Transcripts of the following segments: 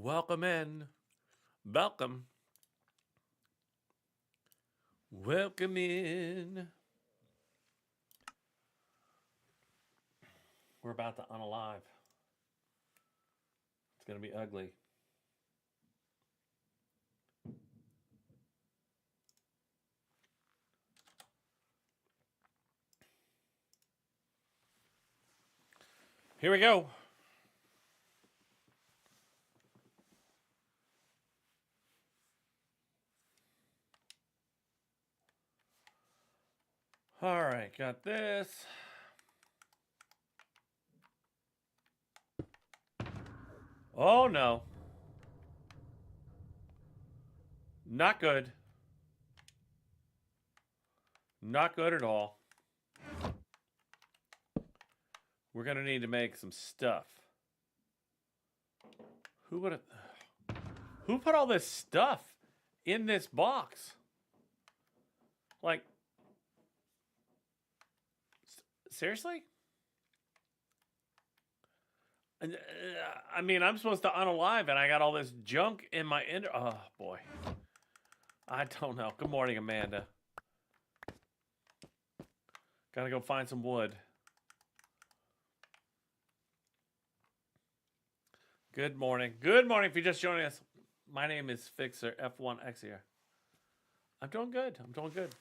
Welcome in. Welcome. Welcome in. We're about to unalive. It's going to be ugly. Here we go. All right, got this. Oh no. Not good. Not good at all. We're going to need to make some stuff. Who put all this stuff in this box? Like, seriously? I mean, I'm supposed to unalive, and I got all this junk in my oh boy. I don't know. Good morning, Amanda. Gotta go find some wood. Good morning. Good morning. If you're just joining us, my name is Fixer F1XER. I'm doing good. I'm doing good.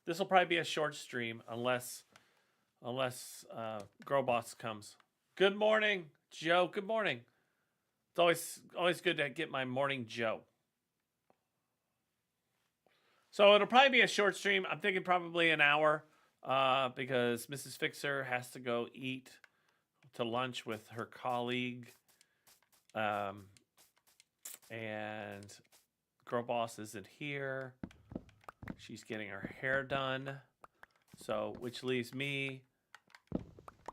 This will probably be a short stream unless Girl Boss comes. Good morning, Joe. Good morning. It's always good to get my morning Joe. So it'll probably be a short stream. I'm thinking probably an hour because Mrs. Fixer has to go eat to lunch with her colleague. And Girl Boss isn't here. She's getting her hair done. So, which leaves me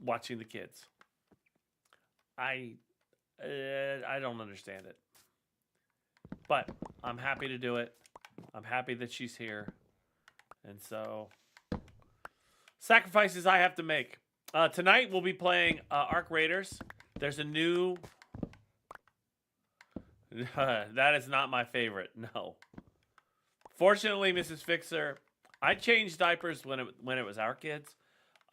watching the kids. I don't understand it. But I'm happy to do it. I'm happy that she's here. And so, sacrifices I have to make. Tonight we'll be playing Arc Raiders. There's a new... that is not my favorite, no. Fortunately, Mrs. Fixer, I changed diapers when it was our kids.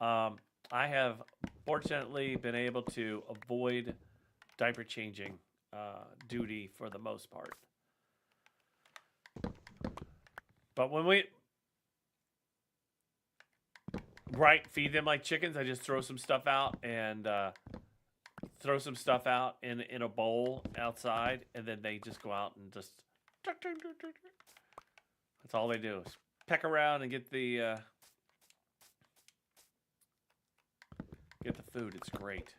I have fortunately been able to avoid diaper changing duty for the most part. But when we feed them like chickens, I just throw some stuff out and throw some stuff out in a bowl outside, and then they just go out and just that's all they do is peck around and get the food. It's great.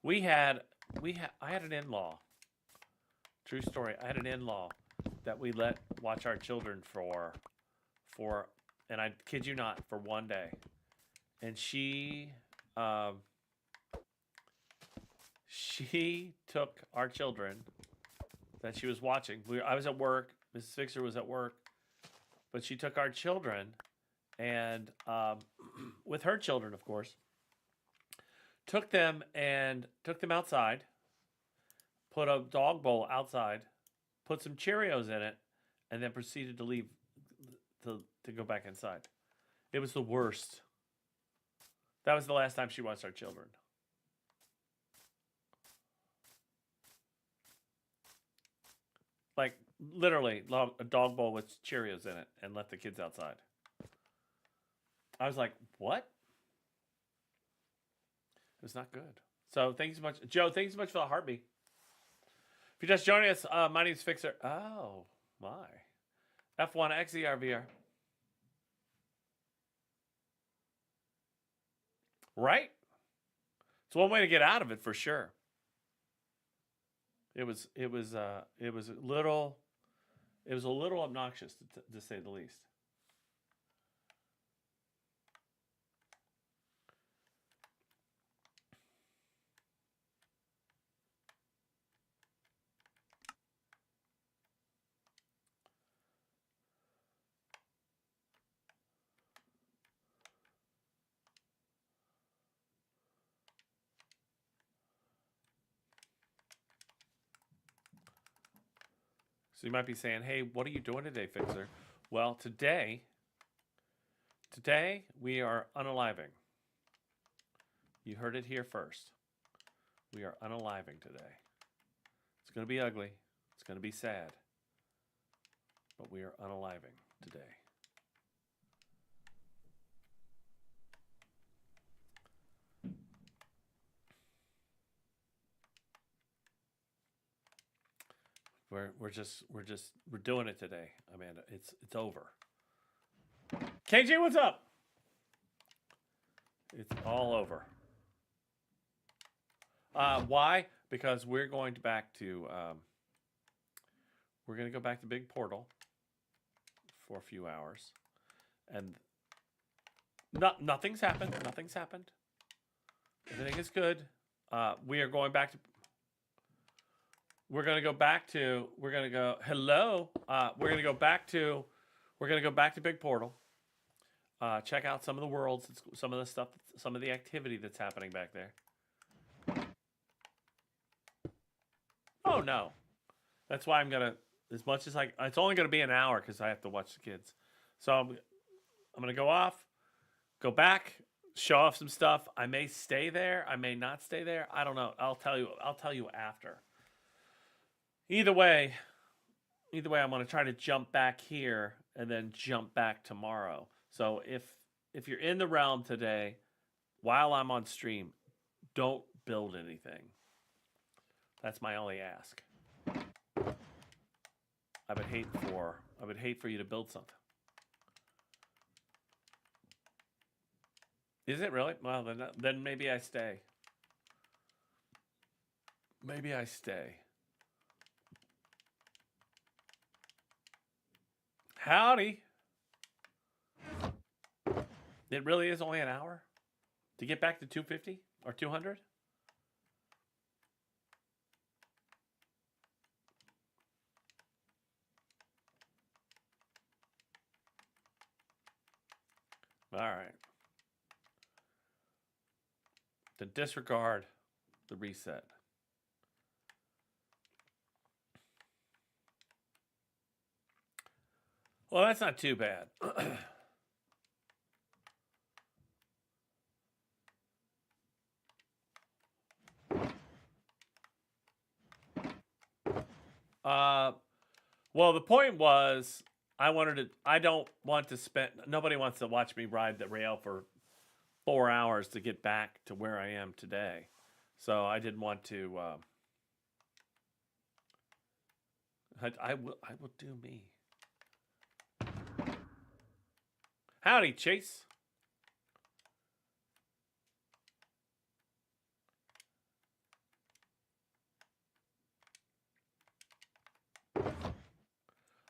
I had an in-law. True story. I had an in-law that we let watch our children for and I kid you not, for one day. And she took our children that she was watching. I was at work. Mrs. Fixer was at work. But she took our children and, with her children, of course, took them outside, put a dog bowl outside, put some Cheerios in it, and then proceeded to leave to go back inside. It was the worst. That was the last time she watched our children. Like, literally, a dog bowl with Cheerios in it and left the kids outside. I was like, what? It was not good. So, thanks so much. Joe, thanks so much for the heartbeat. If you're just joining us, my name's Fixer. Oh, my. F1XERVR. Right? It's one way to get out of it for sure. It was a little obnoxious to say the least. So you might be saying, hey, what are you doing today, Fixer? Well, today we are unaliving. You heard it here first. We are unaliving today. It's going to be ugly. It's going to be sad. But we are unaliving today. We're doing it today, Amanda. It's over. KJ, what's up? It's all over. Why? Because we're going to back to we're going to go back to Big Portal for a few hours, and nothing's happened. Nothing's happened. Everything is good. We are going back to. We're going to go back to. We're going to go. Hello. We're going to go back to. We're going to go back to Big Portal. Check out some of the worlds, some of the stuff, some of the activity that's happening back there. Oh no, that's why I'm gonna. As much as it's only gonna be an hour because I have to watch the kids. So I'm gonna go off, go back, show off some stuff. I may stay there. I may not stay there. I don't know. I'll tell you after. Either way, I'm gonna try to jump back here and then jump back tomorrow. So if you're in the realm today, while I'm on stream, don't build anything. That's my only ask. I would hate for you to build something. Is it really? Well, then maybe I stay. Maybe I stay. Howdy. It really is only an hour to get back to 250 or 200? All right. Then disregard the reset. Well, that's not too bad. Well, the point was, I don't want to spend. Nobody wants to watch me ride the rail for 4 hours to get back to where I am today. So I didn't want to. I will do me. Howdy, Chase.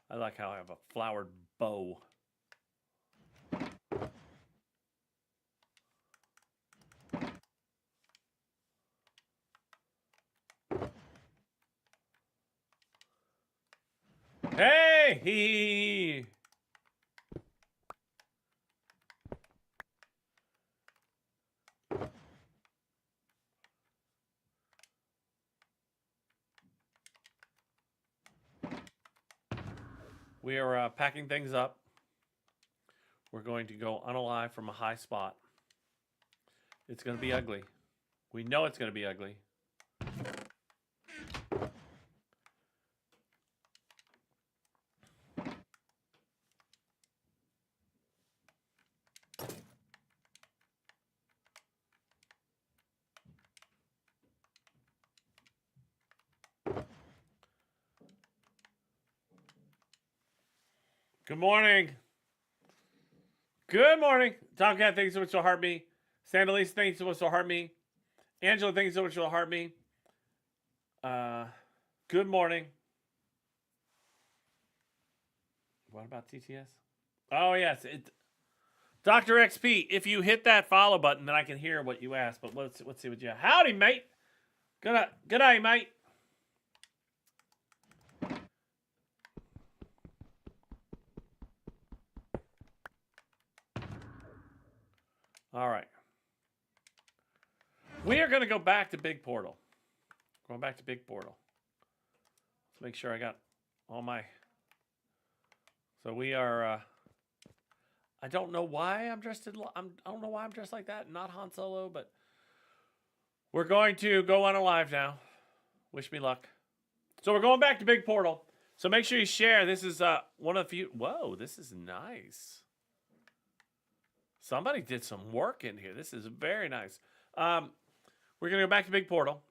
I like how I have a flowered bow. Hey! Hee! We are packing things up. We're going to go unalive from a high spot. It's going to be ugly. We know it's going to be ugly. Good morning. Good morning. Tomcat, thanks so much for heart me. Sandalise, thanks so much for heart me. Angela, thanks so much for heart me. Good morning. What about TTS? Oh, yes. Dr. XP, if you hit that follow button, then I can hear what you asked. But let's see what you have. Howdy, mate. Good day, mate. All right. We are going to go back to Big Portal. Going back to Big Portal. Let's make sure I got Oh my. So we are. I don't know why I'm dressed in. I don't know why I'm dressed like that. Not Han Solo, but we're going to go on a live now. Wish me luck. So we're going back to Big Portal. So make sure you share. This is one of the few. Whoa, this is nice. Somebody did some work in here. This is very nice. We're gonna go back to Big Portal,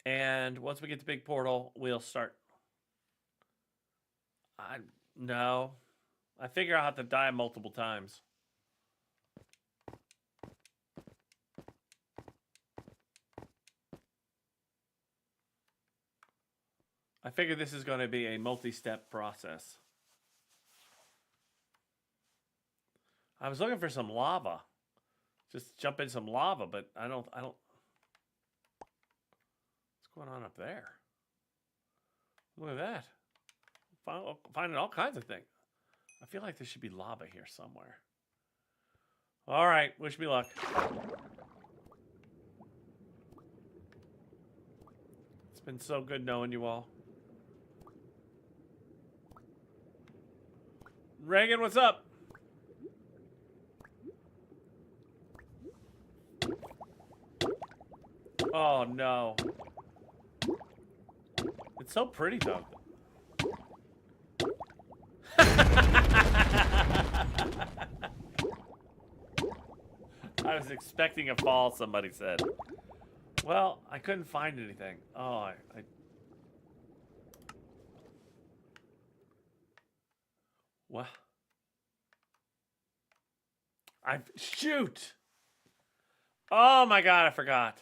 and once we get to Big Portal, we'll start. No. I figure I'll have to die multiple times. I figure this is going to be a multi-step process. I was looking for some lava. Just jump in some lava, but I don't. What's going on up there? Look at that. Finding all kinds of things. I feel like there should be lava here somewhere. All right, wish me luck. It's been so good knowing you all. Reagan, what's up? Oh, no. It's so pretty, though. I was expecting a fall, somebody said. Well, I couldn't find anything. Oh, What? Shoot! Oh my god, I forgot.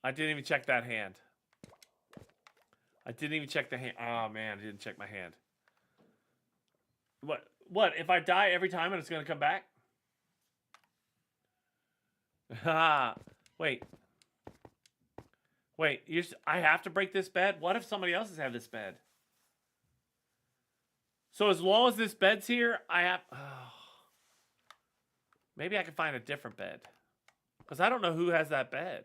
I didn't even check that hand. I didn't even check the hand. Oh man, I didn't check my hand. What? If I die every time and it's gonna come back? Ha! Wait. Wait, I have to break this bed? What if somebody else has had this bed? So as long as this bed's here, I have... Oh. Maybe I can find a different bed. Because I don't know who has that bed.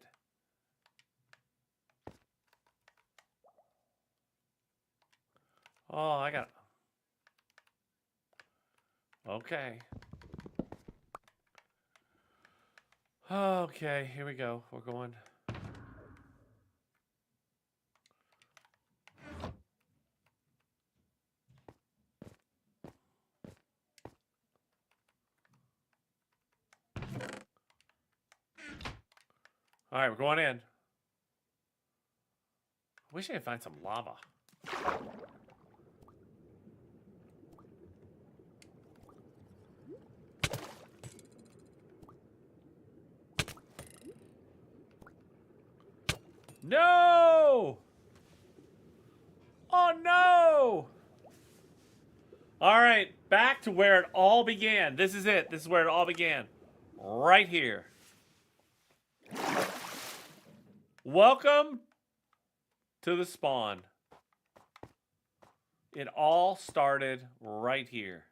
Oh, I got... Okay. Okay, here we go. We're going... All right, we're going in. I wish I could find some lava. No! Oh, no! All right, back to where it all began. This is it. This is where it all began. Right here. Welcome to the spawn. It all started right here.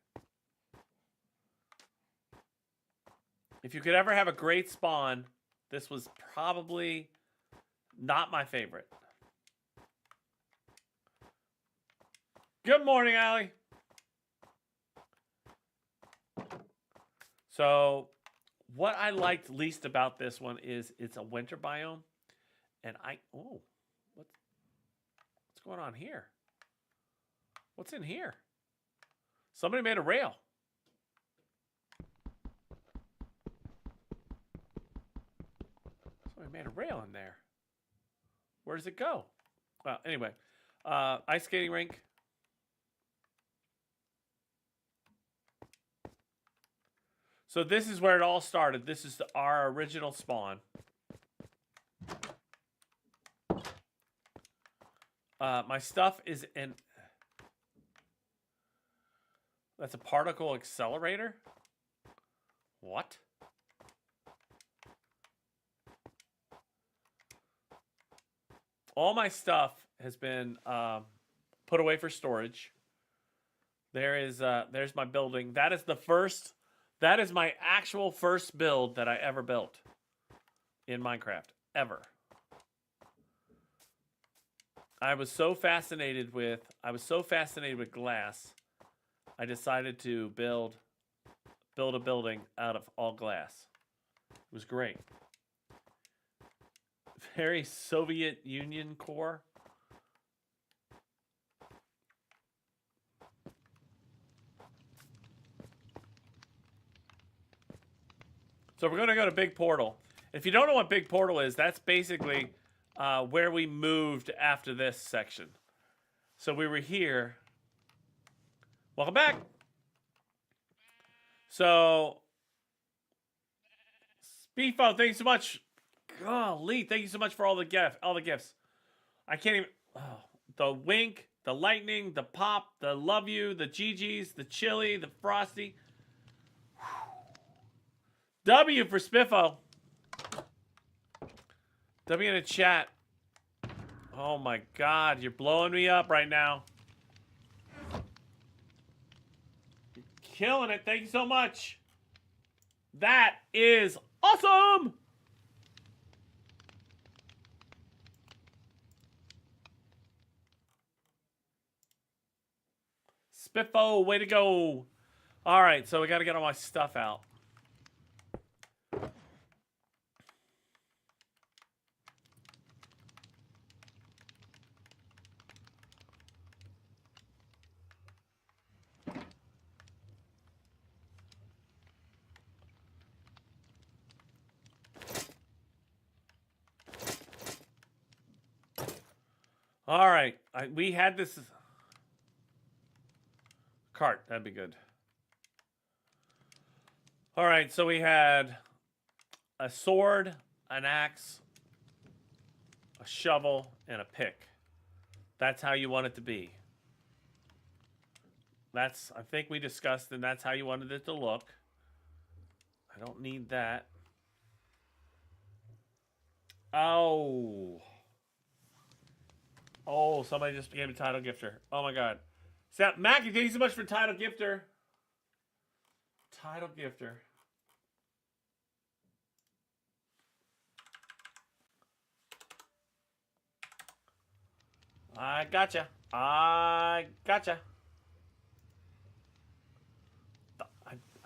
If you could ever have a great spawn, this was probably not my favorite. Good morning, Allie. So, what I liked least about this one is it's a winter biome. And what's going on here? What's in here? Somebody made a rail. Somebody made a rail in there. Where does it go? Well, anyway, ice skating rink. So this is where it all started. This is our original spawn. My stuff is in... That's a particle accelerator? What? All my stuff has been put away for storage. There's my building. That is my actual first build that I ever built in Minecraft. Ever. I was so fascinated with glass. I decided to build a building out of all glass. It was great. Very Soviet Union core. So we're going to go to Big Portal. If you don't know what Big Portal is, that's basically where we moved after this section. So we were here. Welcome back. So, Beefo, thanks so much. Golly, thank you so much for all the gifts. I can't even. Oh, the wink, the lightning, the pop, the love you, the GGs, the chili, the frosty. W for Spiffo. W in the chat. Oh my God, you're blowing me up right now. You're killing it. Thank you so much. That is awesome. Spiffo, way to go. All right, so we got to get all my stuff out. All right, we had this cart. That'd be good. All right, so we had a sword, an axe, a shovel, and a pick. That's how you want it to be. That's, I think we discussed, and that's how you wanted it to look. I don't need that. Oh. Oh, somebody just became a title gifter. Oh my God. Mackie, thank you so much for title gifter. Title gifter. I gotcha. I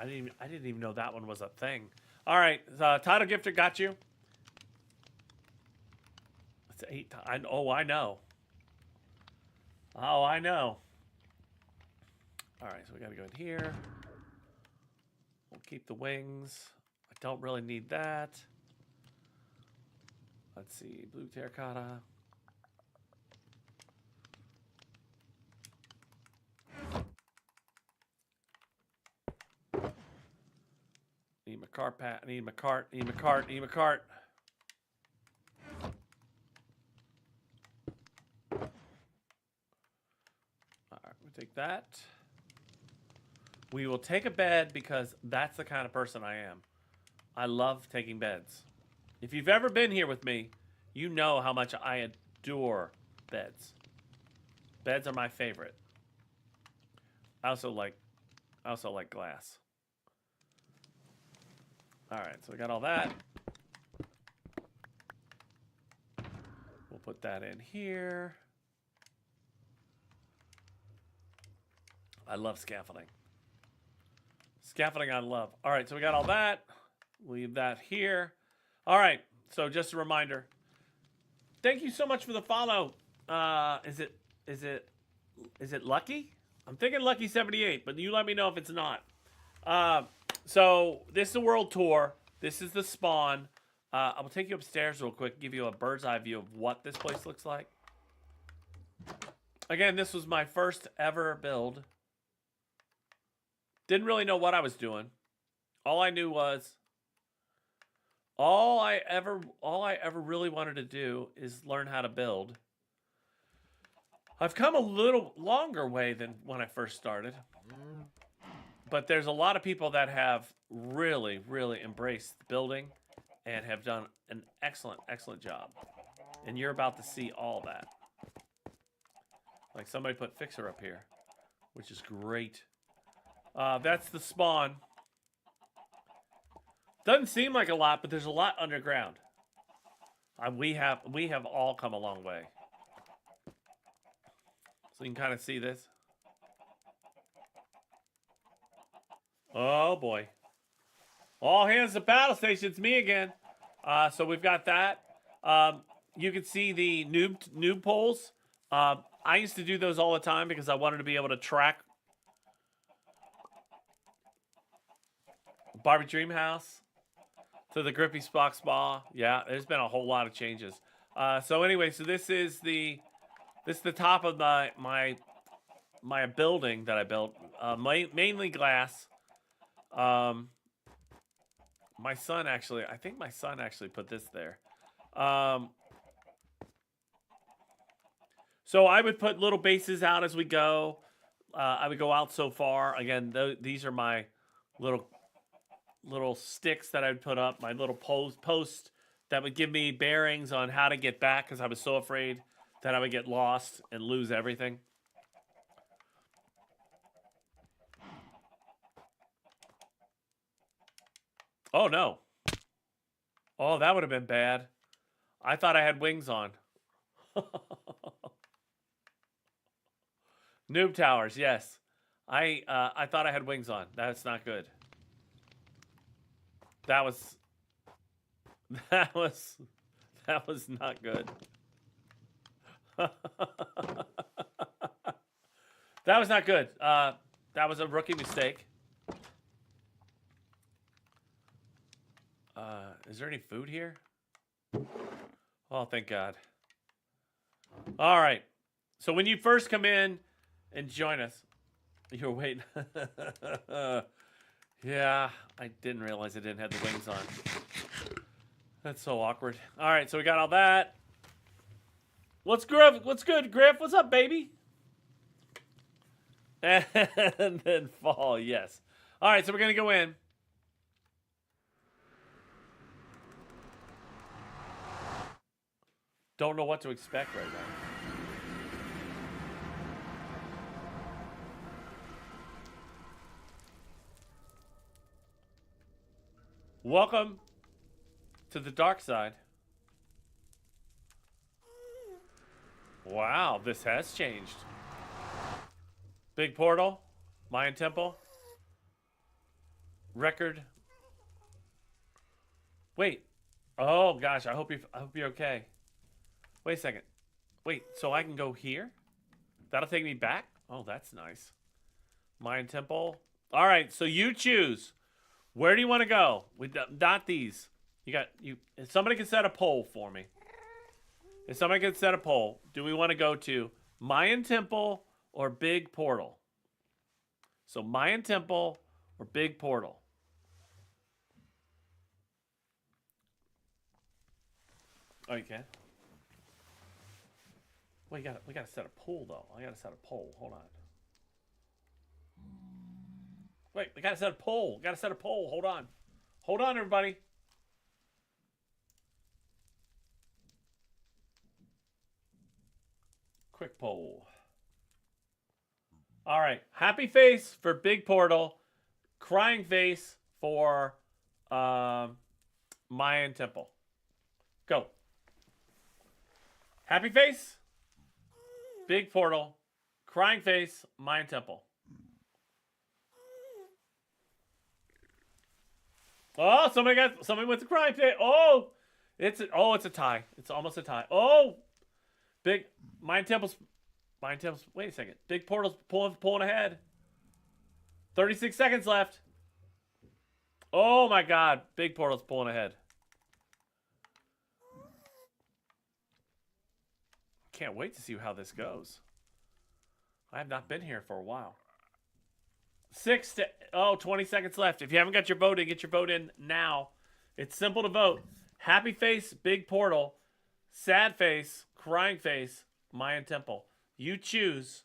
didn't even know that one was a thing. All right, title gifter got you. It's 8. Oh, I know. Oh, I know. All right, so we got to go in here. We'll keep the wings. I don't really need that. Let's see, blue terracotta. Need my cart, Pat. Need my cart. Need my cart. Need my cart. All right, we'll take that. We will take a bed because that's the kind of person I am. I love taking beds. If you've ever been here with me, you know how much I adore beds. Beds are my favorite. I also like glass. All right, so we got all that. We'll put that in here. I love scaffolding. Scaffolding I love. All right, so we got all that. Leave that here. All right, so just a reminder. Thank you so much for the follow. Is it Lucky? I'm thinking Lucky 78, but you let me know if it's not. So this is the world tour. This is the spawn. I will take you upstairs real quick, give you a bird's eye view of what this place looks like. Again, this was my first ever build. Didn't really know what I was doing. All I knew was all I ever really wanted to do is learn how to build. I've come a little longer way than when I first started. But there's a lot of people that have really, really embraced building and have done an excellent, excellent job. And you're about to see all that. Like somebody put Fixer up here, which is great. That's the spawn. Doesn't seem like a lot, but there's a lot underground. We have all come a long way. So you can kind of see this. Oh boy. All hands to battle station. It's me again. So we've got that. You can see the noob polls. I used to do those all the time because I wanted to be able to track Barbie Dream House to the Grippy Spock Spa. Yeah, there's been a whole lot of changes. So anyway, so this is the top of my building that I built. Mainly glass. My son actually, I think my son actually put this there. So I would put little bases out as we go. I would go out so far. Again, these are my little sticks that I'd put up, my little post that would give me bearings on how to get back because I was so afraid that I would get lost and lose everything. Oh, no. Oh, that would have been bad. I thought I had wings on. Noob towers, yes. I thought I had wings on. That's not good. That was not good. That was not good. That was a rookie mistake. Is there any food here? Oh, thank God. All right. So when you first come in and join us, you're waiting. Yeah, I didn't realize I didn't have the wings on. That's so awkward. All right, so we got all that. What's good? What's good, Griff? What's up, baby? And then fall, yes. All right, so we're gonna go in. Don't know what to expect right now. Welcome to the dark side. Wow, this has changed. Big portal, Mayan temple, record. Wait. Oh gosh, I hope you're okay. Wait a second. Wait, so I can go here? That'll take me back? Oh, that's nice. Mayan temple. All right, so you choose. Where do you want to go? We not these. If somebody can set a poll for me. If somebody can set a poll, do we want to go to Mayan temple or big portal? So Mayan temple or big portal? Oh, you can. Well, we gotta set a poll though. I gotta set a poll. Hold on. Wait, we gotta set a poll. Gotta set a poll. Hold on. Hold on, everybody. Quick poll. All right. Happy face for big portal. Crying face for Mayan temple. Go. Happy face. Big portal. Crying face. Mayan temple. Oh, somebody went to crying face. Oh, it's a tie. It's almost a tie. Oh, big Mayan temple's. Wait a second. Big portal's pulling ahead. 36 seconds left. Oh my God, big portal's pulling ahead. Can't wait to see how this goes. I have not been here for a while. 20 seconds left. If you haven't got your vote in, get your vote in now. It's simple to vote. Happy face, big portal. Sad face, crying face, Mayan temple. You choose.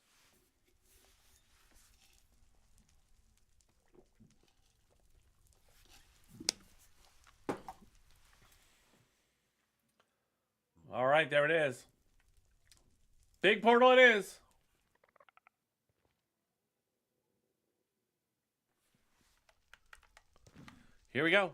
All right, there it is. Big portal it is. Here we go.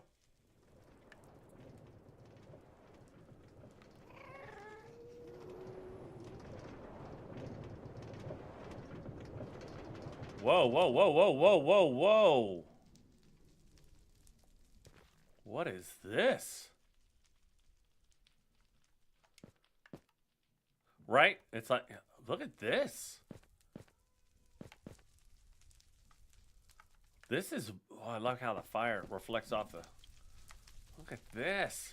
Whoa, whoa, whoa, whoa, whoa, whoa, whoa. What is this? Right? It's like, look at this. This is, oh, I love how the fire reflects off the, look at this.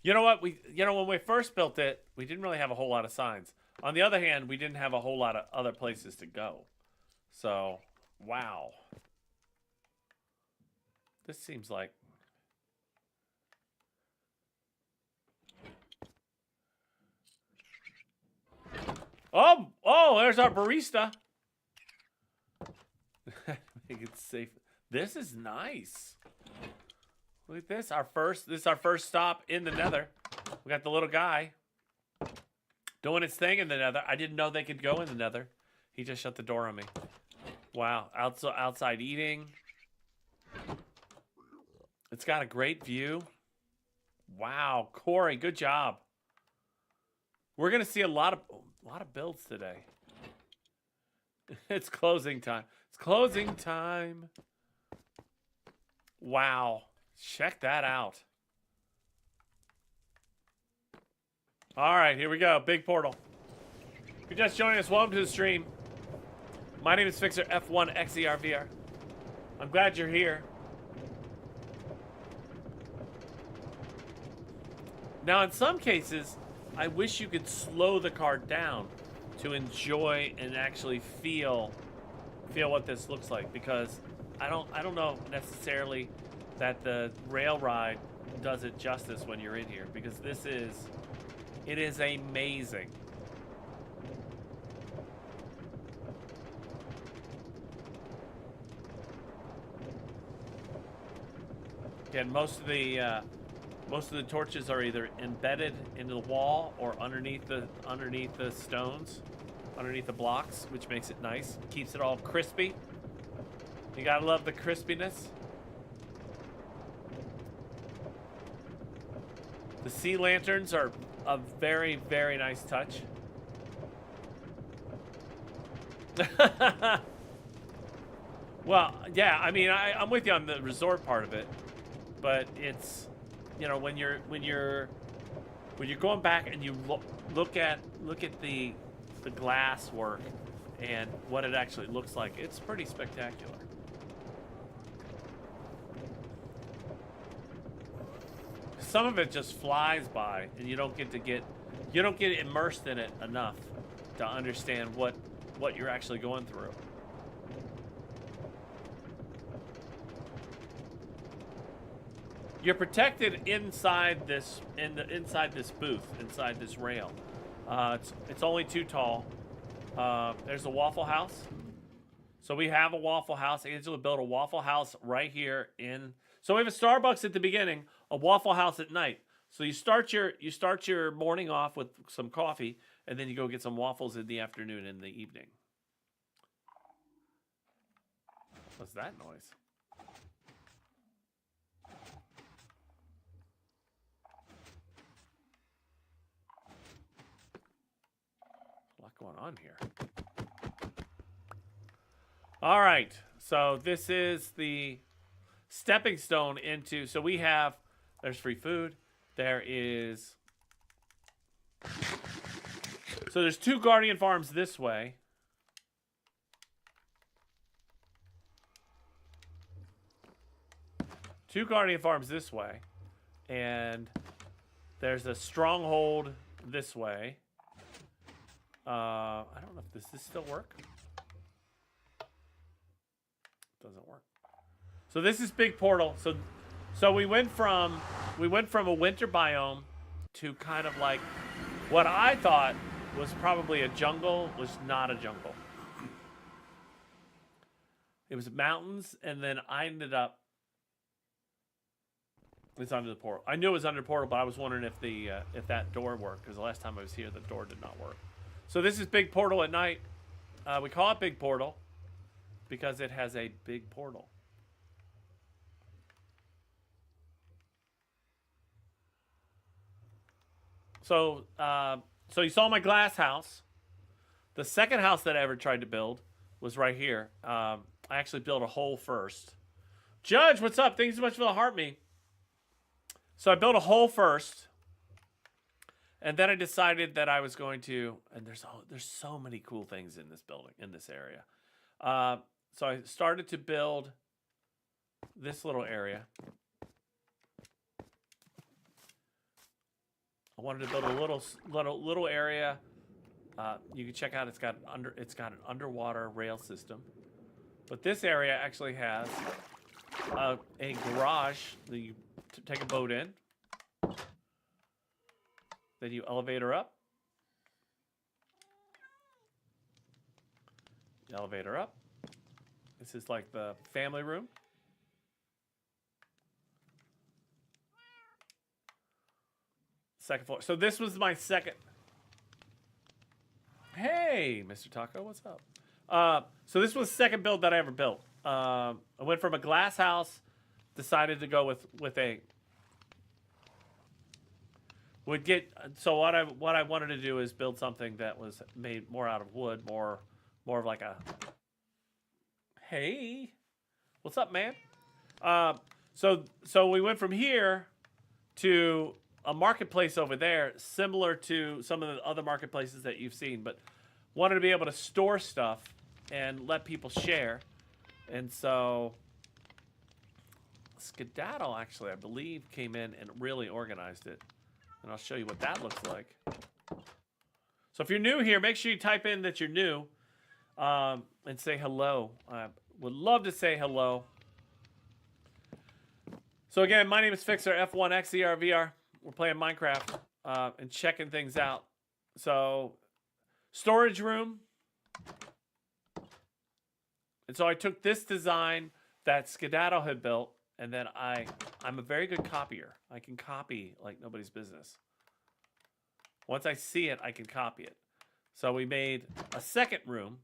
You know what? When we first built it, we didn't really have a whole lot of signs. On the other hand, we didn't have a whole lot of other places to go. So, wow. This seems like... Oh, there's our barista. Make it safe. This is nice. Look at this. This is our first stop in the Nether. We got the little guy doing his thing in the Nether. I didn't know they could go in the Nether. He just shut the door on me. Wow. Outside eating. It's got a great view. Wow, Corey, good job. We're gonna see a lot of builds today. It's closing time. It's closing time. Wow, check that out. All right, here we go. Big portal. If you're just joining us, welcome to the stream. My name is Fixer F1XERVR. I'm glad you're here. Now, in some cases, I wish you could slow the car down to enjoy and actually feel what this looks like, because I don't know necessarily that the rail ride does it justice when you're in here, because it is amazing. Again, most of the torches are either embedded into the wall or underneath the stones, underneath the blocks, which makes it nice. Keeps it all crispy. You gotta love the crispiness. The sea lanterns are a very, very nice touch. Well, yeah, I mean, I'm with you on the resort part of it, but it's, you know, when you're going back and you look at the glass work and what it actually looks like, it's pretty spectacular. Some of it just flies by, and you don't get immersed in it enough to understand what you're actually going through. You're protected inside this booth, inside this rail. It's only too tall. There's a Waffle House. So we have a Waffle House. Angela built a Waffle House right here in. So we have a Starbucks at the beginning, a Waffle House at night. So you start your morning off with some coffee, and then you go get some waffles in the afternoon and the evening. What's that noise? A lot going on here. All right, so this is the stepping stone into, so we have, there's free food, there is, so there's 2 Guardian Farms this way. Two Guardian Farms this way, and there's a stronghold this way. I don't know if does this still work? Doesn't work. So this is Big Portal. So we went from a winter biome to kind of like what I thought was probably a jungle was not a jungle. It was mountains, and then I ended up. It's under the portal. I knew it was under the portal, but I was wondering if that door worked, because the last time I was here, the door did not work. So this is Big Portal at night. We call it Big Portal because it has a big portal. So you saw my glass house. The second house that I ever tried to build was right here. I actually built a hole first. Judge, what's up? Thank you so much for the heart me. So I built a hole first, and then I decided that I was going to. And there's so many cool things in this building, in this area. So I started to build this little area. I wanted to build a little area. You can check out. It's got an underwater rail system, but this area actually has a garage that you take a boat in. Then you elevator up. Elevator up. This is like the family room. Second floor. So this was my second. Hey, Mr. Taco, what's up? So this was the second build that I ever built. I went from a glass house, decided to go with a. So what I wanted to do is build something that was made more out of wood, more of like a. Hey, what's up, man? So we went from here to a marketplace over there, similar to some of the other marketplaces that you've seen, but wanted to be able to store stuff and let people share. And so Skedaddle, actually, I believe, came in and really organized it. And I'll show you what that looks like. So if you're new here, make sure you type in that you're new and say hello. I would love to say hello. So again, my name is Fixer, F1XERVR. We're playing Minecraft and checking things out. So, storage room. And so I took this design that Skedaddle had built, and then I'm a very good copier. I can copy like nobody's business. Once I see it, I can copy it. So we made a second room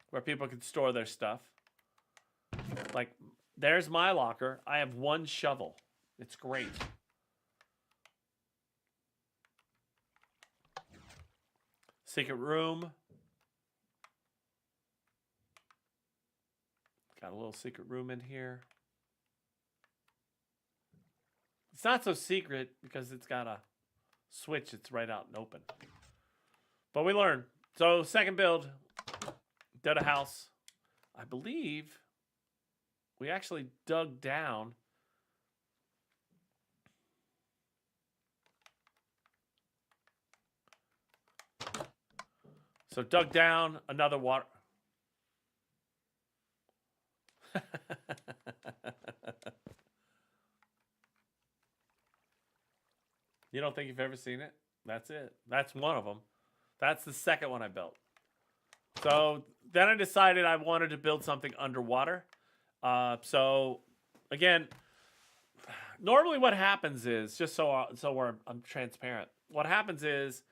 where people can store their stuff. Like, there's my locker. I have one shovel. It's great. Secret room. Got a little secret room in here. It's not so secret because it's got a switch. It's right out and open. But we learn. So second build, did a house. I believe we actually dug down. So dug down another water. You don't think you've ever seen it? That's it. That's one of them. That's the second one I built. So then I decided I wanted to build something underwater. So again, normally what happens is, just so I'm transparent, what happens is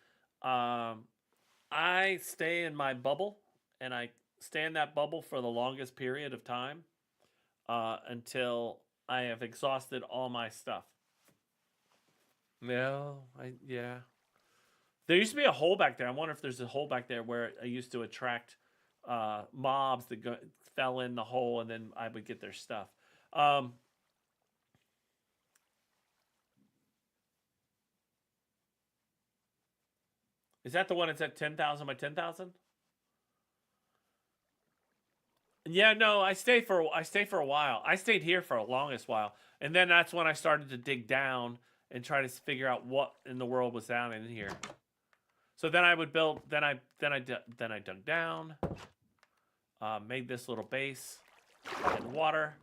I stay in my bubble, and I stay in that bubble for the longest period of time until I have exhausted all my stuff. Yeah. There used to be a hole back there. I wonder if there's a hole back there where I used to attract mobs that fell in the hole, and then I would get their stuff. Is that the one that's at 10,000 by 10,000? Yeah, no, I stay for a while. I stayed here for the longest while, and then that's when I started to dig down and try to figure out what in the world was down in here. So then I would build. Then I dug down, made this little base in water,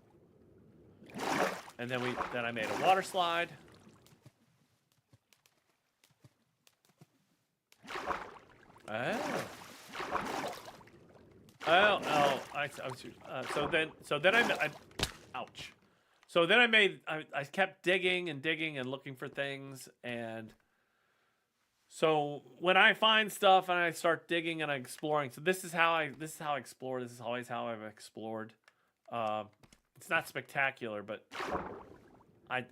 and then I made a water slide. So then I ouch. So then I kept digging and looking for things, and so when I find stuff and I start digging and I'm exploring, so this is how I explore. This is always how I've explored. It's not spectacular, but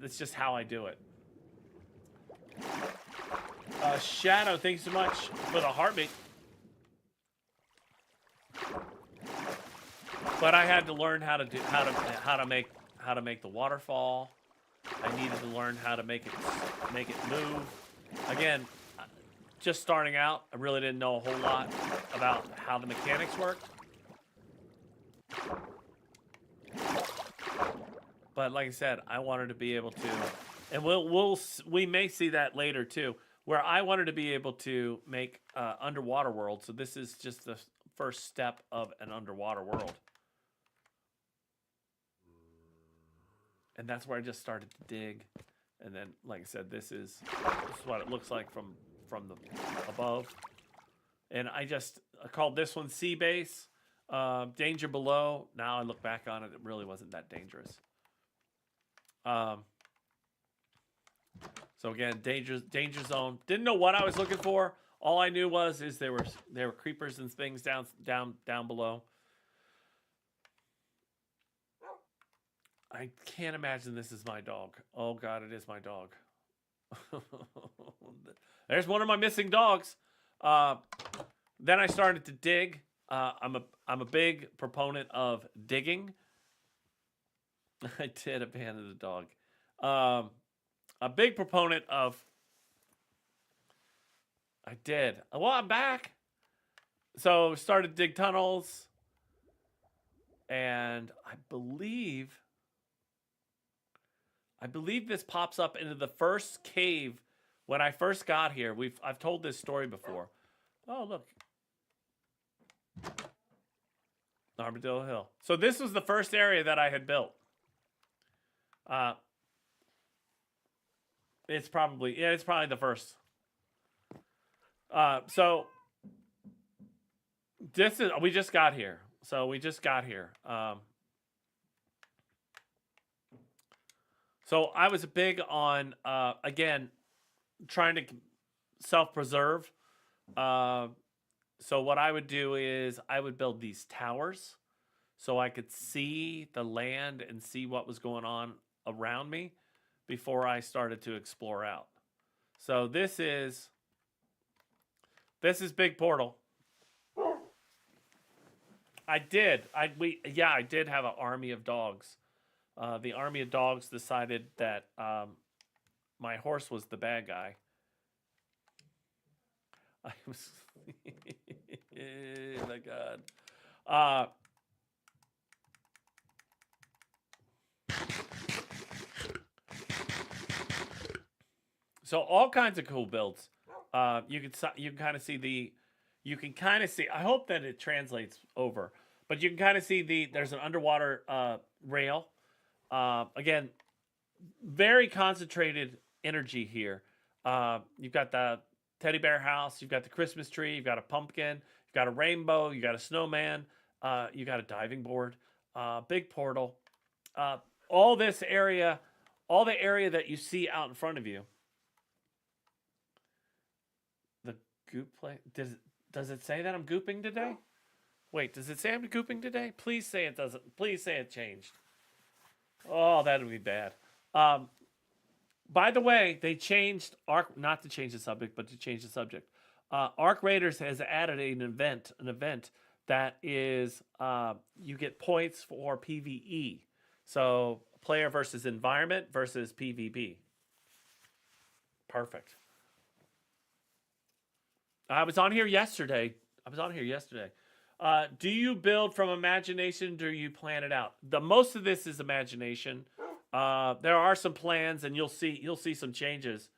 it's just how I do it. Shadow, thanks so much for the heartbeat. But I had to learn how to make the waterfall. I needed to learn how to make it move. Again, just starting out, I really didn't know a whole lot about how the mechanics worked. But like I said, I wanted to be able to, and we may see that later too, where I wanted to be able to make underwater world. So this is just the first step of an underwater world. And that's where I just started to dig. And then, like I said, this is what it looks like from the above. And I called this one Sea Base. Danger below. Now I look back on it, it really wasn't that dangerous. So again, danger zone. Didn't know what I was looking for. All I knew was there were creepers and things down below. I can't imagine this is my dog. Oh God, it is my dog. There's one of my missing dogs. Then I started to dig. I'm a big proponent of digging. I did abandon the dog. A big proponent of. I did. Well, I'm back. So started to dig tunnels, and I believe this pops up into the first cave when I first got here. I've told this story before. Oh, look. Armadillo Hill. So this was the first area that I had built. It's probably the first. So we just got here. So I was big on, again, trying to self-preserve. So what I would do is I would build these towers so I could see the land and see what was going on around me before I started to explore out. So this is Big Portal. I did have an army of dogs. The army of dogs decided that my horse was the bad guy. I was, oh my God. So all kinds of cool builds. You can kind of see I hope that it translates over, but you can kind of see there's an underwater rail. Again, very concentrated energy here. You've got the teddy bear house, you've got the Christmas tree, you've got a pumpkin, you've got a rainbow, you got a snowman, you got a diving board, big portal. All this area, all the area that you see out in front of you. The goop play. Does it say that I'm gooping today? Wait, does it say I'm gooping today? Please say it doesn't. Please say it changed. Oh, that would be bad. By the way, they changed Ark, not to change the subject, but to change the subject. Ark Raiders has added an event that is you get points for PvE. So player versus environment versus PvP. Perfect. I was on here yesterday. Do you build from imagination? Do you plan it out? Most of this is imagination. There are some plans, and you'll see some changes.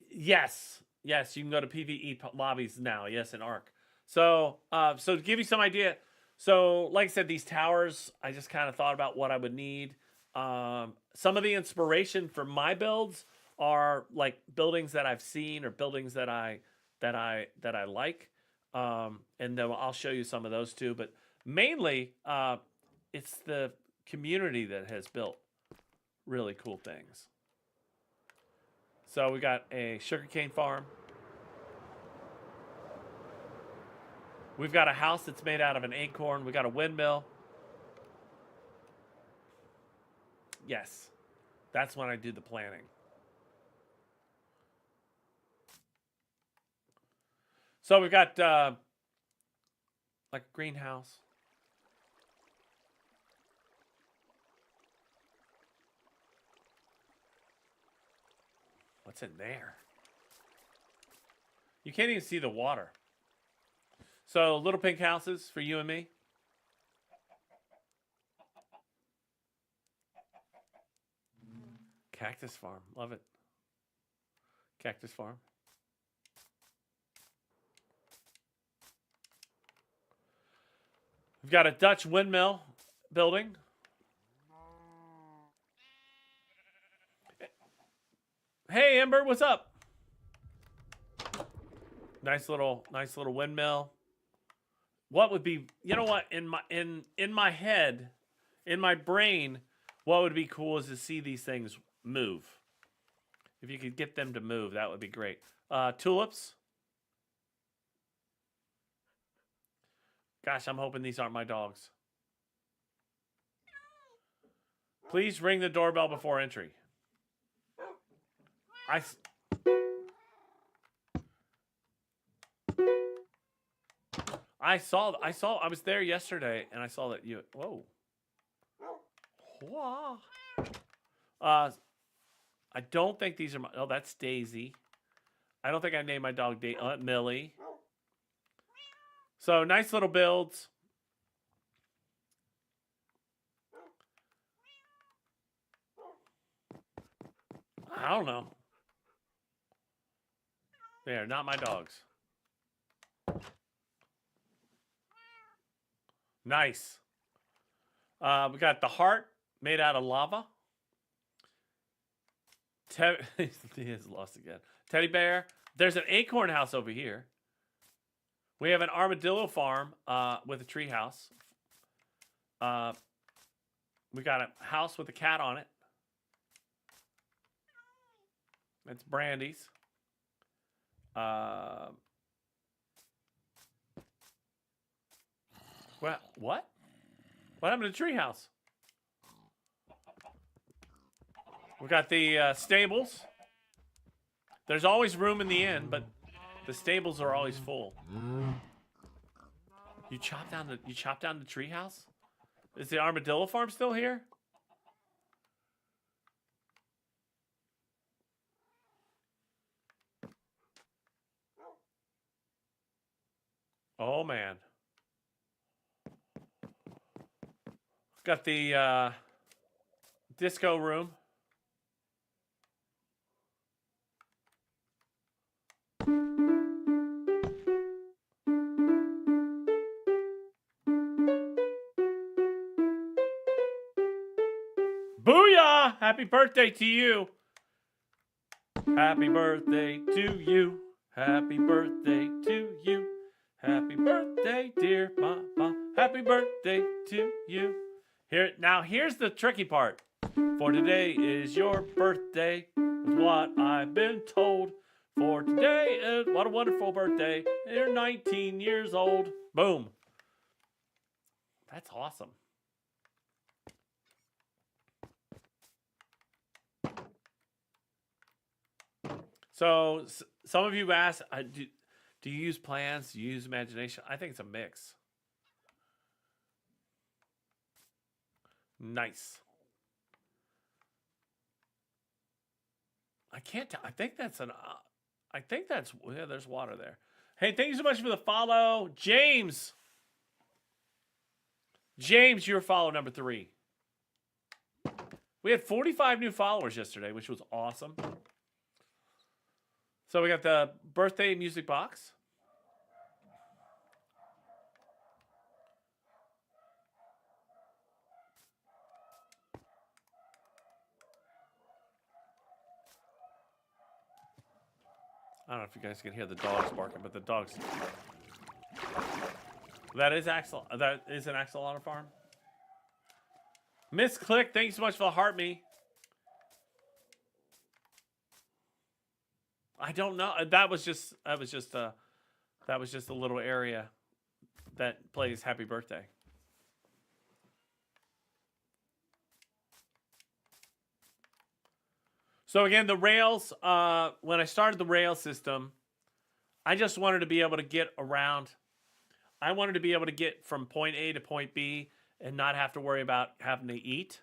Yes, you can go to PvE lobbies now. Yes, in Ark. So to give you some idea, so like I said, these towers, I just kind of thought about what I would need. Some of the inspiration for my builds are like buildings that I've seen or buildings that I like. And then I'll show you some of those too. But mainly, it's the community that has built really cool things. So we got a sugarcane farm. We've got a house that's made out of an acorn. We got a windmill. Yes, that's when I do the planning. So we've got Like a greenhouse. What's in there? You can't even see the water. So, little pink houses for you and me. Cactus farm. Love it. Cactus farm. We've got a Dutch windmill building. Hey, Ember, what's up? Nice little windmill. What would be, you know what, in my head, in my brain, what would be cool is to see these things move. If you could get them to move, that would be great. Tulips. Gosh, I'm hoping these aren't my dogs. Please ring the doorbell before entry. I was there yesterday and I saw that you, whoa. I don't think these are my, oh, that's Daisy. I don't think I named my dog Millie. So nice little builds. I don't know. They are not my dogs. Nice. We got the heart made out of lava. He is lost again. Teddy bear. There's an acorn house over here. We have an armadillo farm with a tree house. We got a house with a cat on it. That's Brandy's. What? What happened to the treehouse? We got the stables. There's always room in the inn, but the stables are always full. You chop down the treehouse? Is the armadillo farm still here? Oh man. Got the disco room. Booyah! Happy birthday to you. Happy birthday to you. Happy birthday to you. Happy birthday, dear Mama. Happy birthday to you. Here's the tricky part. For today is your birthday, is what I've been told. For today, what a wonderful birthday. You're 19 years old. Boom. That's awesome. So, some of you asked, do you use plans? Do you use imagination? I think it's a mix. Nice. I can't tell. I think that's yeah, there's water there. Hey, thank you so much for the follow. James, you're follow number 3. We had 45 new followers yesterday, which was awesome. So we got the birthday music box. I don't know if you guys can hear the dogs barking, but the dogs. That is Axel. That is an axolotl farm. Miss Click, thanks so much for the heart me. I don't know. That was just a little area that plays Happy Birthday. So again, the rails, when I started the rail system, I just wanted to be able to get around. I wanted to be able to get from point A to point B and not have to worry about having to eat.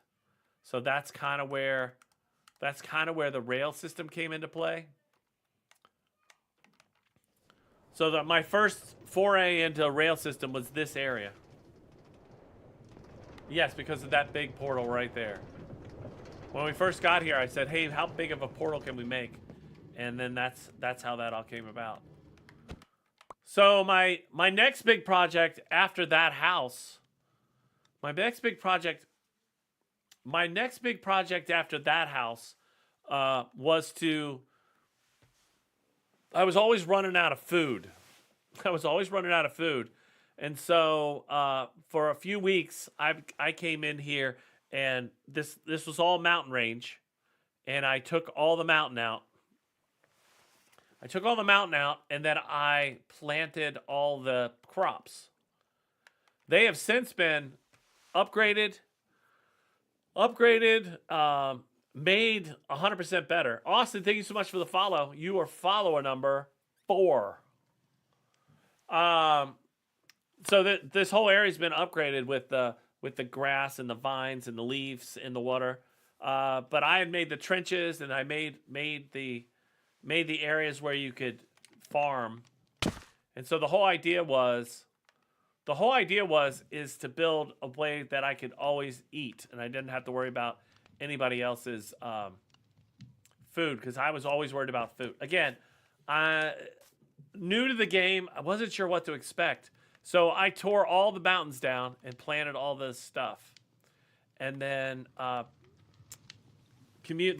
So that's kind of where the rail system came into play. So my first foray into a rail system was this area. Yes, because of that big portal right there. When we first got here, I said, "Hey, how big of a portal can we make?" And then that's how that all came about. So my next big project after that house, my next big project after that house was to. I was always running out of food. And so for a few weeks, I came in here, and this was all mountain range, and I took all the mountain out. And then I planted all the crops. They have since been upgraded, made 100% better. Austin, thank you so much for the follow. You are follower number 4. So this whole area's been upgraded with the grass and the vines and the leaves in the water. But I had made the trenches, and I made the areas where you could farm. And so the whole idea was to build a way that I could always eat, and I didn't have to worry about anybody else's food, because I was always worried about food. Again, new to the game, I wasn't sure what to expect. So I tore all the mountains down and planted all this stuff. And then the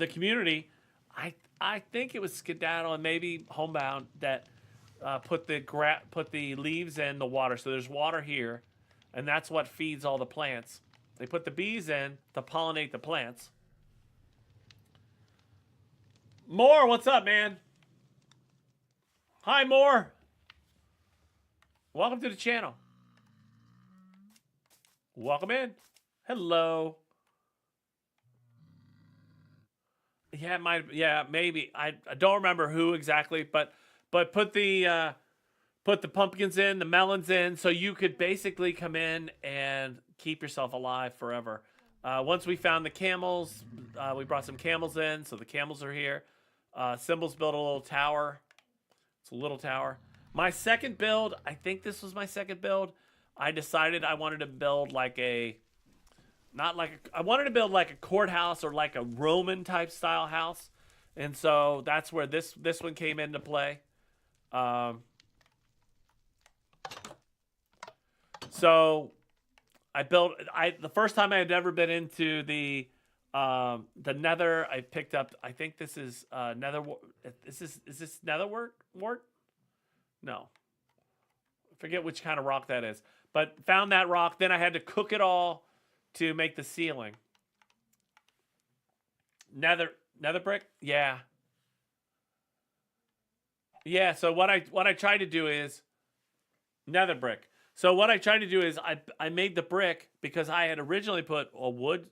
community, I think it was Skedaddle and maybe Homebound that put the leaves in the water. So there's water here, and that's what feeds all the plants. They put the bees in to pollinate the plants. Moore, what's up, man? Hi, Moore. Welcome to the channel. Welcome in. Hello. Yeah, maybe. I don't remember who exactly, but put the pumpkins in, the melons in, so you could basically come in and keep yourself alive forever. Once we found the camels, we brought some camels in, so the camels are here. Symbols built a little tower. It's a little tower. My second build, I think this was my second build. I decided I wanted to build I wanted to build like a courthouse or like a Roman type style house. And so that's where this one came into play. So the first time I had ever been into the nether, I picked up, I think this is nether. Is this nether wart? No. I forget which kind of rock that is. But found that rock, then I had to cook it all to make the ceiling. Nether brick? Yeah. Yeah, so what I tried to do is nether brick. So what I tried to do is I made the brick because I had originally put a wood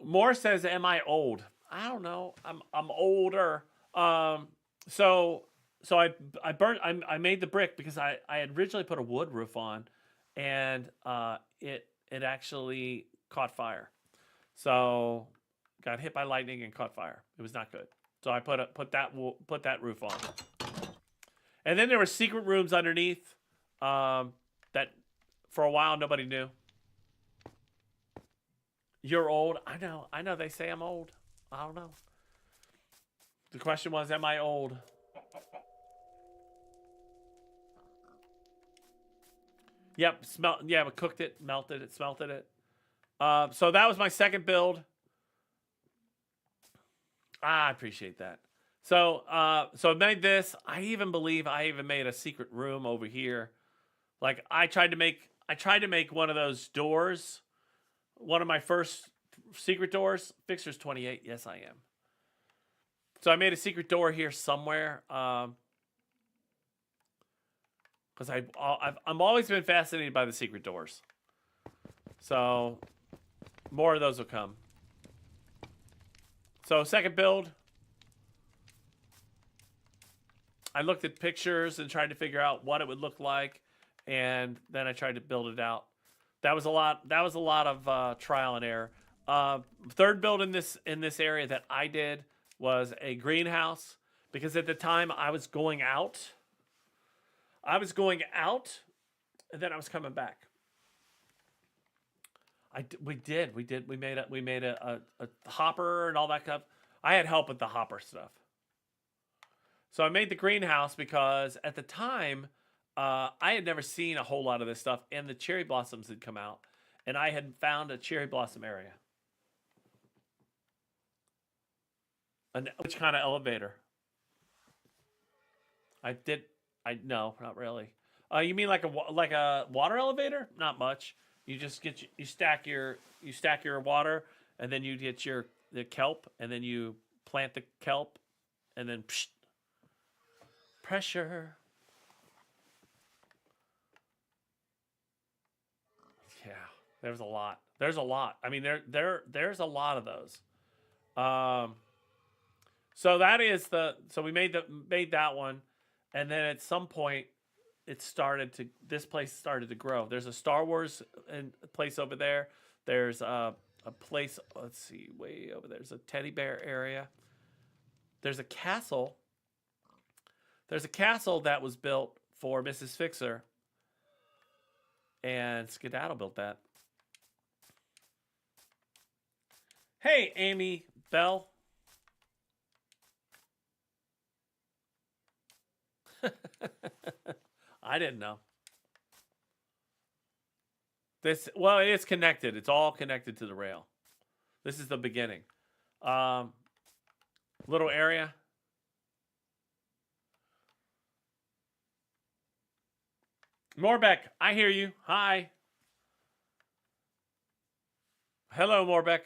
Moore says, "Am I old?" I don't know. I'm older. So I made the brick because I had originally put a wood roof on, and it actually caught fire. So got hit by lightning and caught fire. It was not good. So I put that roof on. And then there were secret rooms underneath that for a while nobody knew. You're old. I know. They say I'm old. I don't know. The question was, am I old? Yep. Yeah, we cooked it, melted it, smelted it. So that was my second build. I appreciate that. So I made this. I even believe I even made a secret room over here. Like I tried to make one of those doors. One of my first secret doors. Fixer's 28. Yes, I am. So I made a secret door here somewhere. Because I'm always been fascinated by the secret doors. So more of those will come. So second build. I looked at pictures and tried to figure out what it would look like, and then I tried to build it out. That was a lot. That was a lot of trial and error. Third build in this area that I did was a greenhouse, because at the time I was going out. I was going out, and then I was coming back. We made a hopper and all that stuff. I had help with the hopper stuff. So I made the greenhouse because at the time, I had never seen a whole lot of this stuff, and the cherry blossoms had come out, and I had found a cherry blossom area. Which kind of elevator? No, not really. You mean like a water elevator? Not much. You just you stack your water, and then you get the kelp, and then you plant the kelp, and then psh, pressure. Yeah, there's a lot. There's a lot. I mean, there's a lot of those. So that is so we made that one, and then at some point this place started to grow. There's a Star Wars place over there. There's a place, let's see, way over there. There's a teddy bear area. There's a castle. There's a castle that was built for Mrs. Fixer, and Skedaddle built that. Hey, Amy Bell. I didn't know. Well, it's connected. It's all connected to the rail. This is the beginning. Little area. Morbeck, I hear you. Hi. Hello, Morbeck.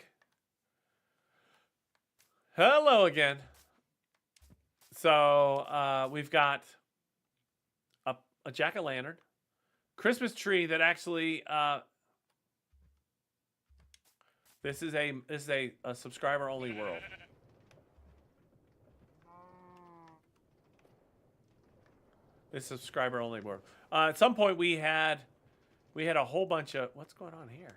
Hello again. So we've got a jack-o'-lantern, Christmas tree that actually this is a subscriber only world. This subscriber only world. At some point we had a whole bunch of, what's going on here?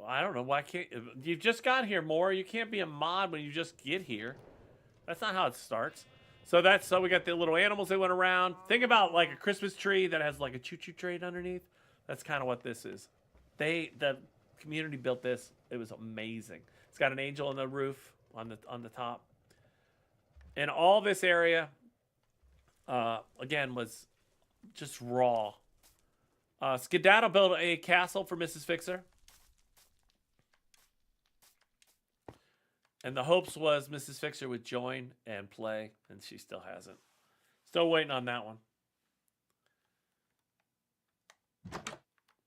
I don't know, why can't you just got here more? You can't be a mod when you just get here. That's not how it starts. So we got the little animals that went around. Think about like a Christmas tree that has like a choo-choo train underneath. That's kind of what this is. The community built this. It was amazing. It's got an angel on the roof on the top. And all this area again was just raw. Skedaddle built a castle for Mrs. Fixer. And the hopes was Mrs. Fixer would join and play, and she still hasn't. Still waiting on that one.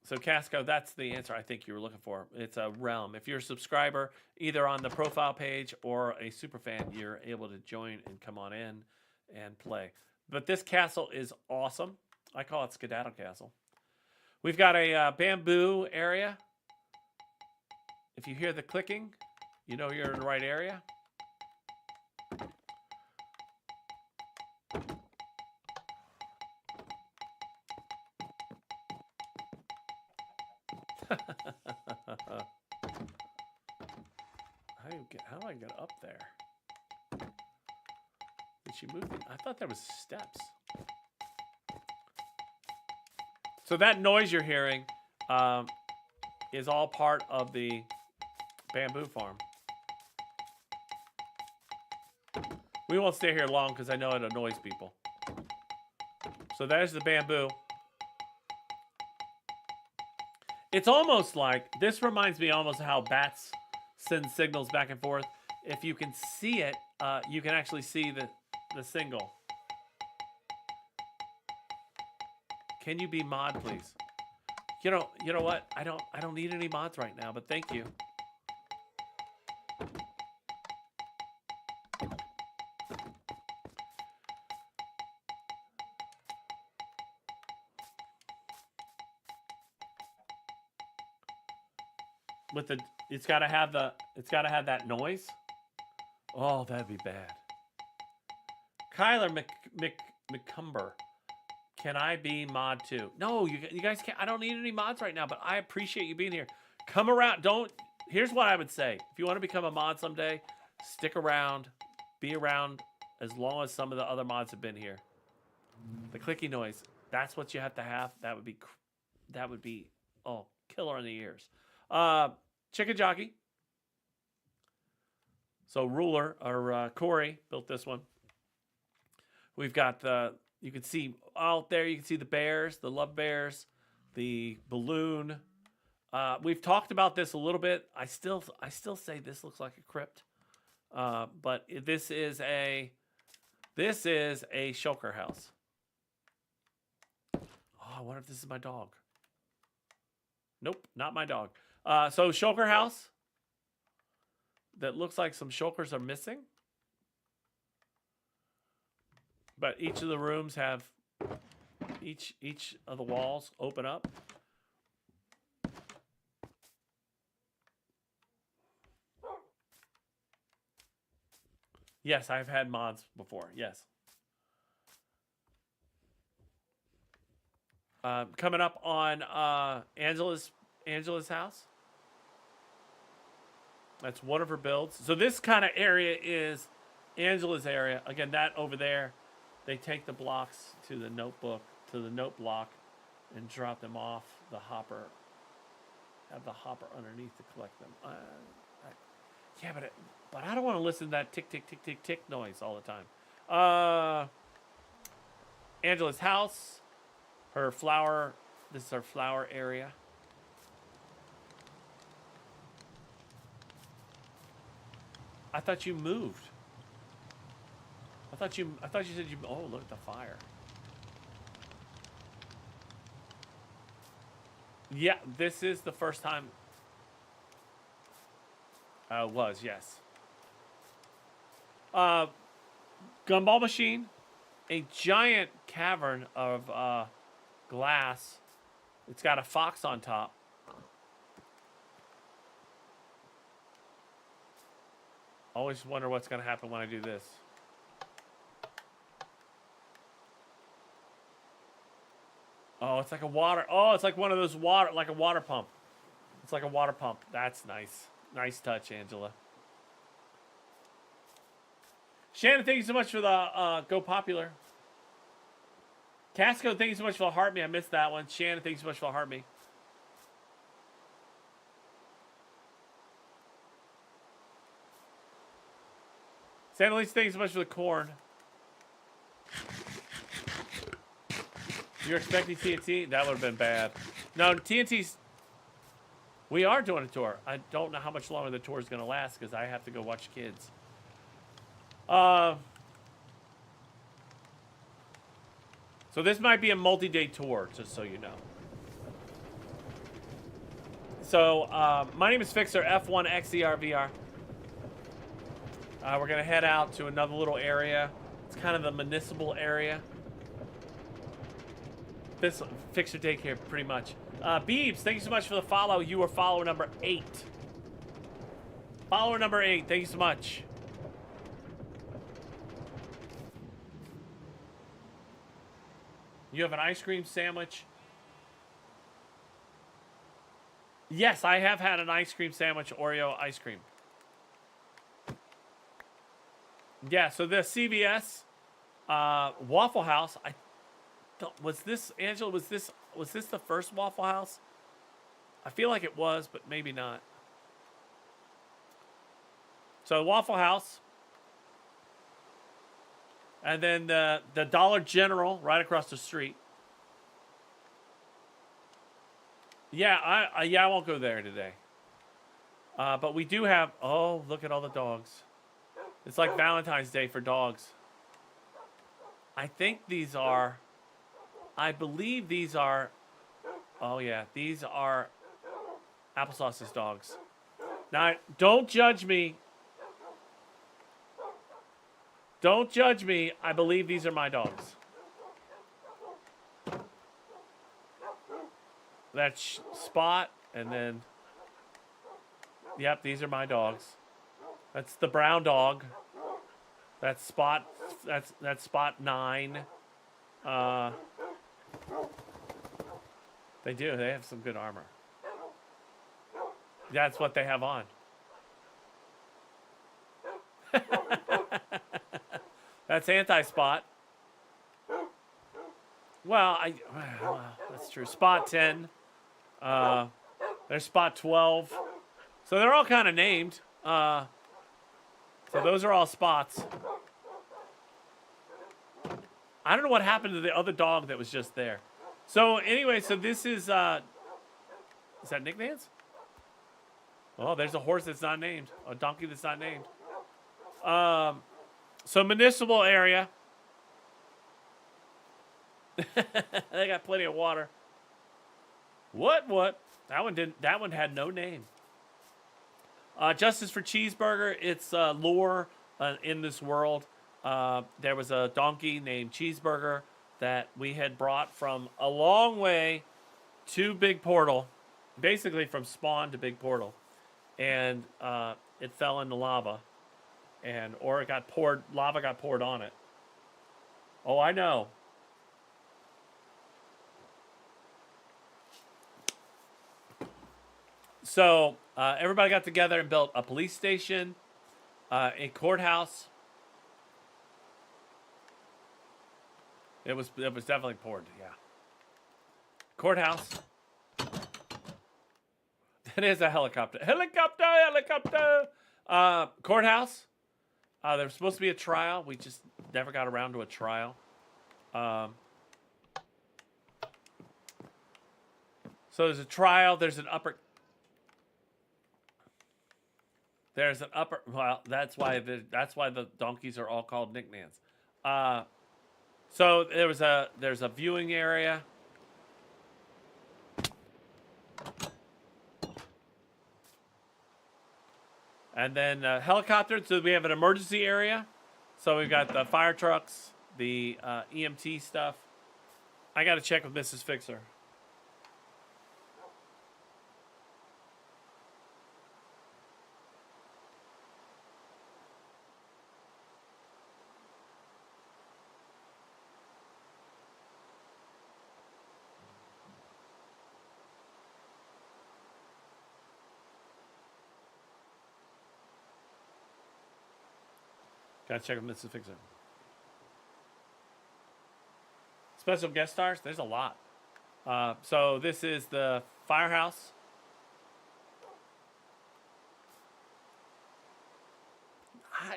So Casco, that's the answer I think you were looking for. It's a realm. If you're a subscriber, either on the profile page or a superfan, you're able to join and come on in and play. But this castle is awesome. I call it Skedaddle Castle. We've got a bamboo area. If you hear the clicking, you know you're in the right area. How do I get up there? Did she move it? I thought there was steps. So that noise you're hearing is all part of the bamboo farm. We won't stay here long because I know it annoys people. So there's the bamboo. It's almost like, this reminds me almost of how bats send signals back and forth. If you can see it, you can actually see the signal. Can you be mod, please? You know what? I don't need any mods right now, but thank you. with the. It's got to have the. It's got to have that noise. Oh, that'd be bad. Kyler McCumber. Can I be mod too? No, you guys can't. I don't need any mods right now, but I appreciate you being here. Come around. Don't. Here's what I would say. If you want to become a mod someday, stick around. Be around as long as some of the other mods have been here. The clicky noise. That's what you have to have. That would be. That would be. Oh, killer in the ears. Chicken Jockey. So Ruler or Corey built this one. We've got the. You can see out there. You can see the bears, the love bears, the balloon. We've talked about this a little bit. I still say this looks like a crypt, but this is a shulker house. Oh, I wonder if this is my dog. Nope, not my dog. So shulker house that looks like some shulkers are missing. But each of the rooms have each of the walls open up. Yes, I've had mods before. Yes. Coming up on Angela's house. That's one of her builds. So this kind of area is Angela's area. Again, that over there. They take the blocks to the note block, and drop them off the hopper. Have the hopper underneath to collect them. Yeah, but I don't want to listen to that tick, tick, tick, tick, tick noise all the time. Angela's house. Her flower. This is her flower area. I thought you moved. I thought you said you. Oh, look at the fire. Yeah, this is the first time. Was yes. Gumball machine, a giant cavern of glass. It's got a fox on top. Always wonder what's going to happen when I do this. Oh, it's like a water. Oh, it's like one of those like a water pump. It's like a water pump. That's nice. Nice touch, Angela. Shannon, thank you so much for the Go Popular. Casco, thank you so much for the heart me. I missed that one. Shannon, thank you so much for the heart me. Santa Lisa, thank you so much for the corn. You're expecting TNT? That would have been bad. No, TNT's... We are doing a tour. I don't know how much longer the tour is going to last because I have to go watch kids. So this might be a multi-day tour, just so you know. So my name is Fixer, F1XERVR. We're going to head out to another little area. It's kind of the municipal area. This Fixer daycare, pretty much. Beebs, thank you so much for the follow. You are follower number 8. Follower number 8, thank you so much. You have an ice cream sandwich. Yes, I have had an ice cream sandwich, Oreo ice cream. Yeah, so the CVS Waffle House. Was this, Angela? Was this the first Waffle House? I feel like it was, but maybe not. So Waffle House, and then the Dollar General right across the street. Yeah, I won't go there today. But we do have. Oh, look at all the dogs. It's like Valentine's Day for dogs. I think these are. I believe these are. Oh yeah, these are Applesauce's dogs. Now, don't judge me. Don't judge me. I believe these are my dogs. That Spot, and then Yep, these are my dogs. That's the brown dog. That's Spot. That's Spot 9. Uh, they do. They have some good armor. That's what they have on. That's anti-Spot. Well, that's true. Spot 10. There's Spot 12. So they're all kind of named. So those are all Spots. I don't know what happened to the other dog that was just there. So anyway, so this is that Nick Nance? Oh, there's a horse that's not named. A donkey that's not named. So municipal area. They got plenty of water. What? That one had no name. Justice for Cheeseburger. It's lore in this world. There was a donkey named Cheeseburger that we had brought from a long way to Big Portal, basically from Spawn to Big Portal, and it fell into lava, or it got poured. Lava got poured on it. Oh, I know. So everybody got together and built a police station, a courthouse. It was definitely poured, yeah. Courthouse. That is a helicopter. Helicopter. Courthouse. There was supposed to be a trial. We just never got around to a trial. So there's a trial. There's an upper. Well, that's why the donkeys are all called nicknames. So there's a viewing area. And then helicopter. So we have an emergency area. So we've got the fire trucks, the EMT stuff. I got to check with Mrs. Fixer. Gotta check with Mrs. Fixer. Special guest stars? There's a lot. So this is the firehouse.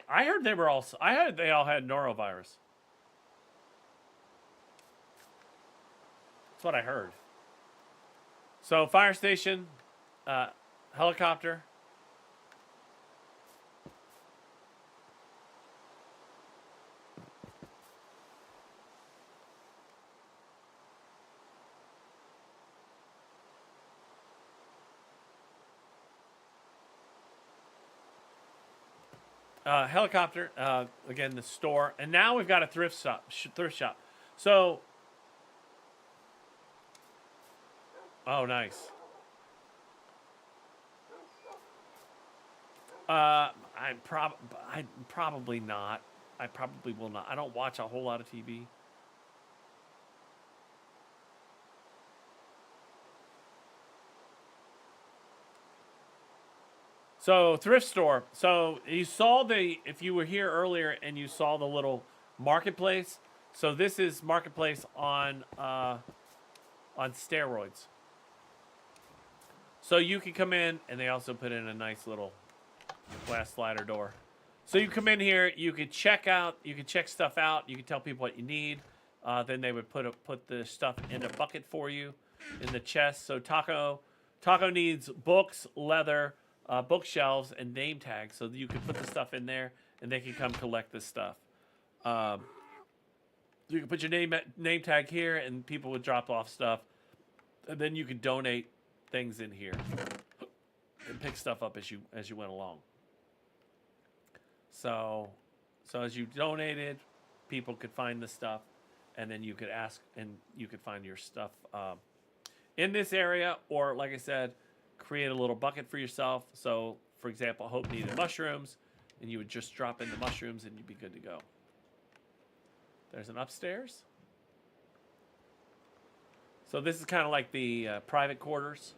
I heard they were all. I heard they all had norovirus. That's what I heard. So fire station, helicopter. Helicopter, again, the store, and now we've got a thrift shop. So, oh, nice. I'd probably not. I probably will not. I don't watch a whole lot of TV. So thrift store. So you saw if you were here earlier and you saw the little marketplace. So this is marketplace on steroids. So you can come in, and they also put in a nice little glass slider door. So you come in here, you could check stuff out. You can tell people what you need. Then they would put the stuff in a bucket for you in the chest. So Taco needs books, leather, bookshelves, and name tags, so that you can put the stuff in there, and they can come collect this stuff. You can put your name tag here, and people would drop off stuff, and then you can donate things in here and pick stuff up as you went along. So as you donated, people could find the stuff, and then you could ask, and you could find your stuff in this area, or like I said, create a little bucket for yourself. So for example, Hope needed mushrooms, and you would just drop in the mushrooms and you'd be good to go. There's an upstairs. So this is kind of like the private quarters.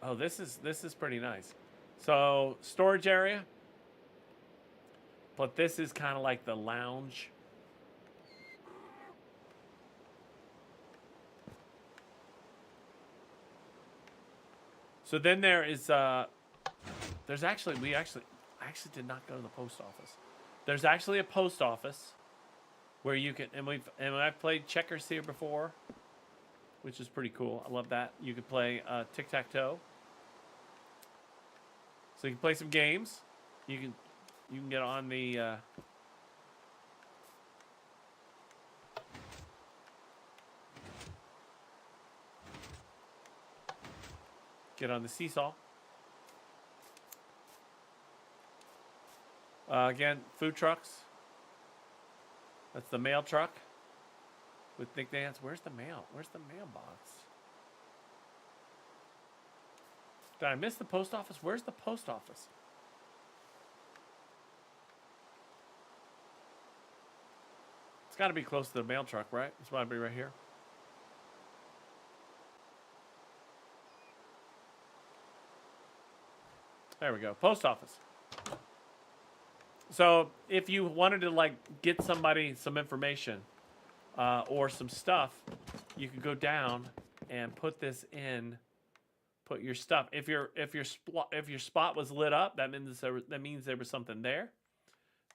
Oh, this is pretty nice. So storage area, but this is kind of like the lounge. So then there is there's actually I actually did not go to the post office. There's actually a post office where you can, and I've played checkers here before, which is pretty cool. I love that. You can play tic-tac-toe. So you can play some games. You can get on the seesaw. Again, food trucks. That's the mail truck with nicknames. Where's the mail? Where's the mailbox? Did I miss the post office? Where's the post office? It's got to be close to the mail truck, right? It's got to be right here. There we go. Post office. So if you wanted to like get somebody some information or some stuff, you could go down and put this in. Put your stuff. If your spot was lit up, that means there was something there,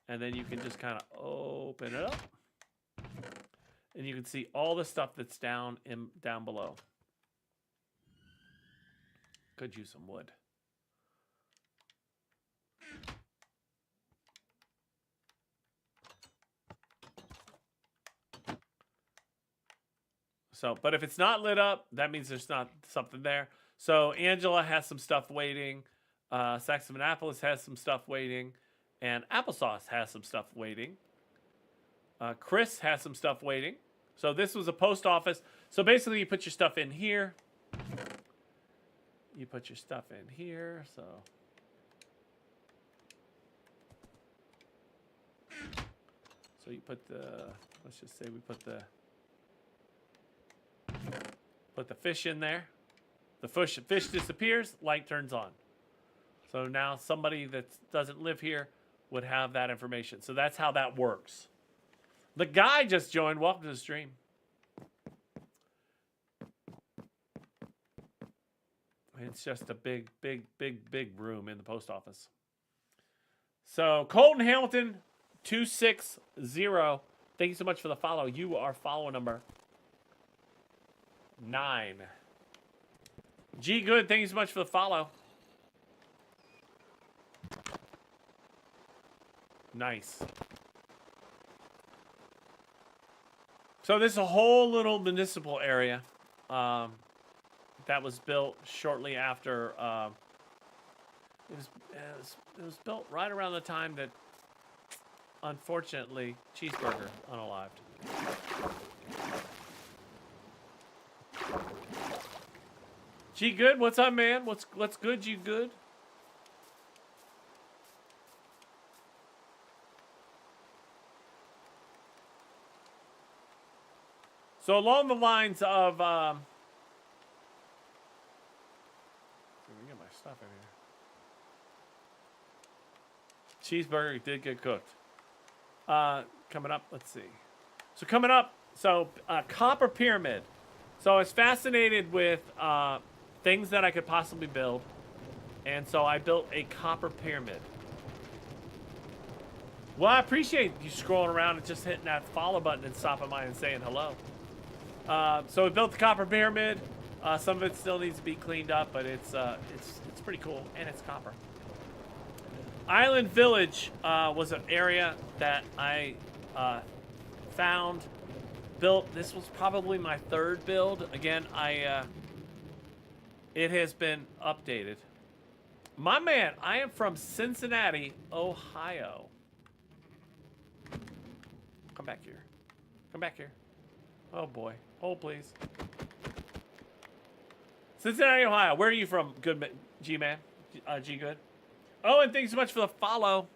and then you can just kind of open it up, and you can see all the stuff that's down below. Could use some wood. So, but if it's not lit up, that means there's not something there. So Angela has some stuff waiting. Saxophonapollis has some stuff waiting. And Applesauce has some stuff waiting. Chris has some stuff waiting. So this was a post office. So basically you put your stuff in here. You put your stuff in here. So you put the, let's just say we put the fish in there. The fish disappears, light turns on. So now somebody that doesn't live here would have that information. So that's how that works. The guy just joined. Welcome to the stream. It's just a big room in the post office. So Colton Hamilton 260. Thank you so much for the follow. You are follow number 9. G Good, thank you so much for the follow. Nice. So this is a whole little municipal area that was built shortly after. It was built right around the time that, unfortunately, Cheeseburger unalived. G Good, what's up, man? What's good, G Good? So along the lines of let me get my stuff in here. Cheeseburger did get cooked. Coming up, let's see. So coming up, copper pyramid. So I was fascinated with things that I could possibly build, and so I built a copper pyramid. Well, I appreciate you scrolling around and just hitting that follow button and stopping by and saying hello. So we built the copper pyramid. Some of it still needs to be cleaned up, but it's pretty cool, and it's copper. Island Village was an area that I found, built. This was probably my 3rd build. Again, it has been updated. My man, I am from Cincinnati, Ohio. Come back here. Come back here. Oh boy. Hold, please. Cincinnati, Ohio. Where are you from, good G-Man? G-Good. Oh, and thanks so much for the follow.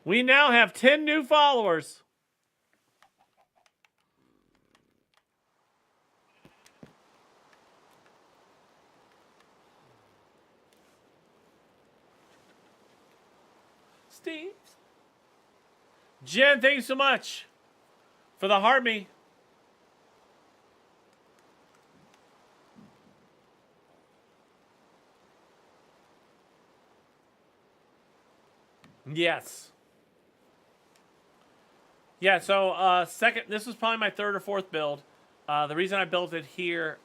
We now have 10 new followers. Steve. Jen, thank you so much for the heart me. Yes. Yeah, so second, this was probably my third or fourth build. The reason I built it here.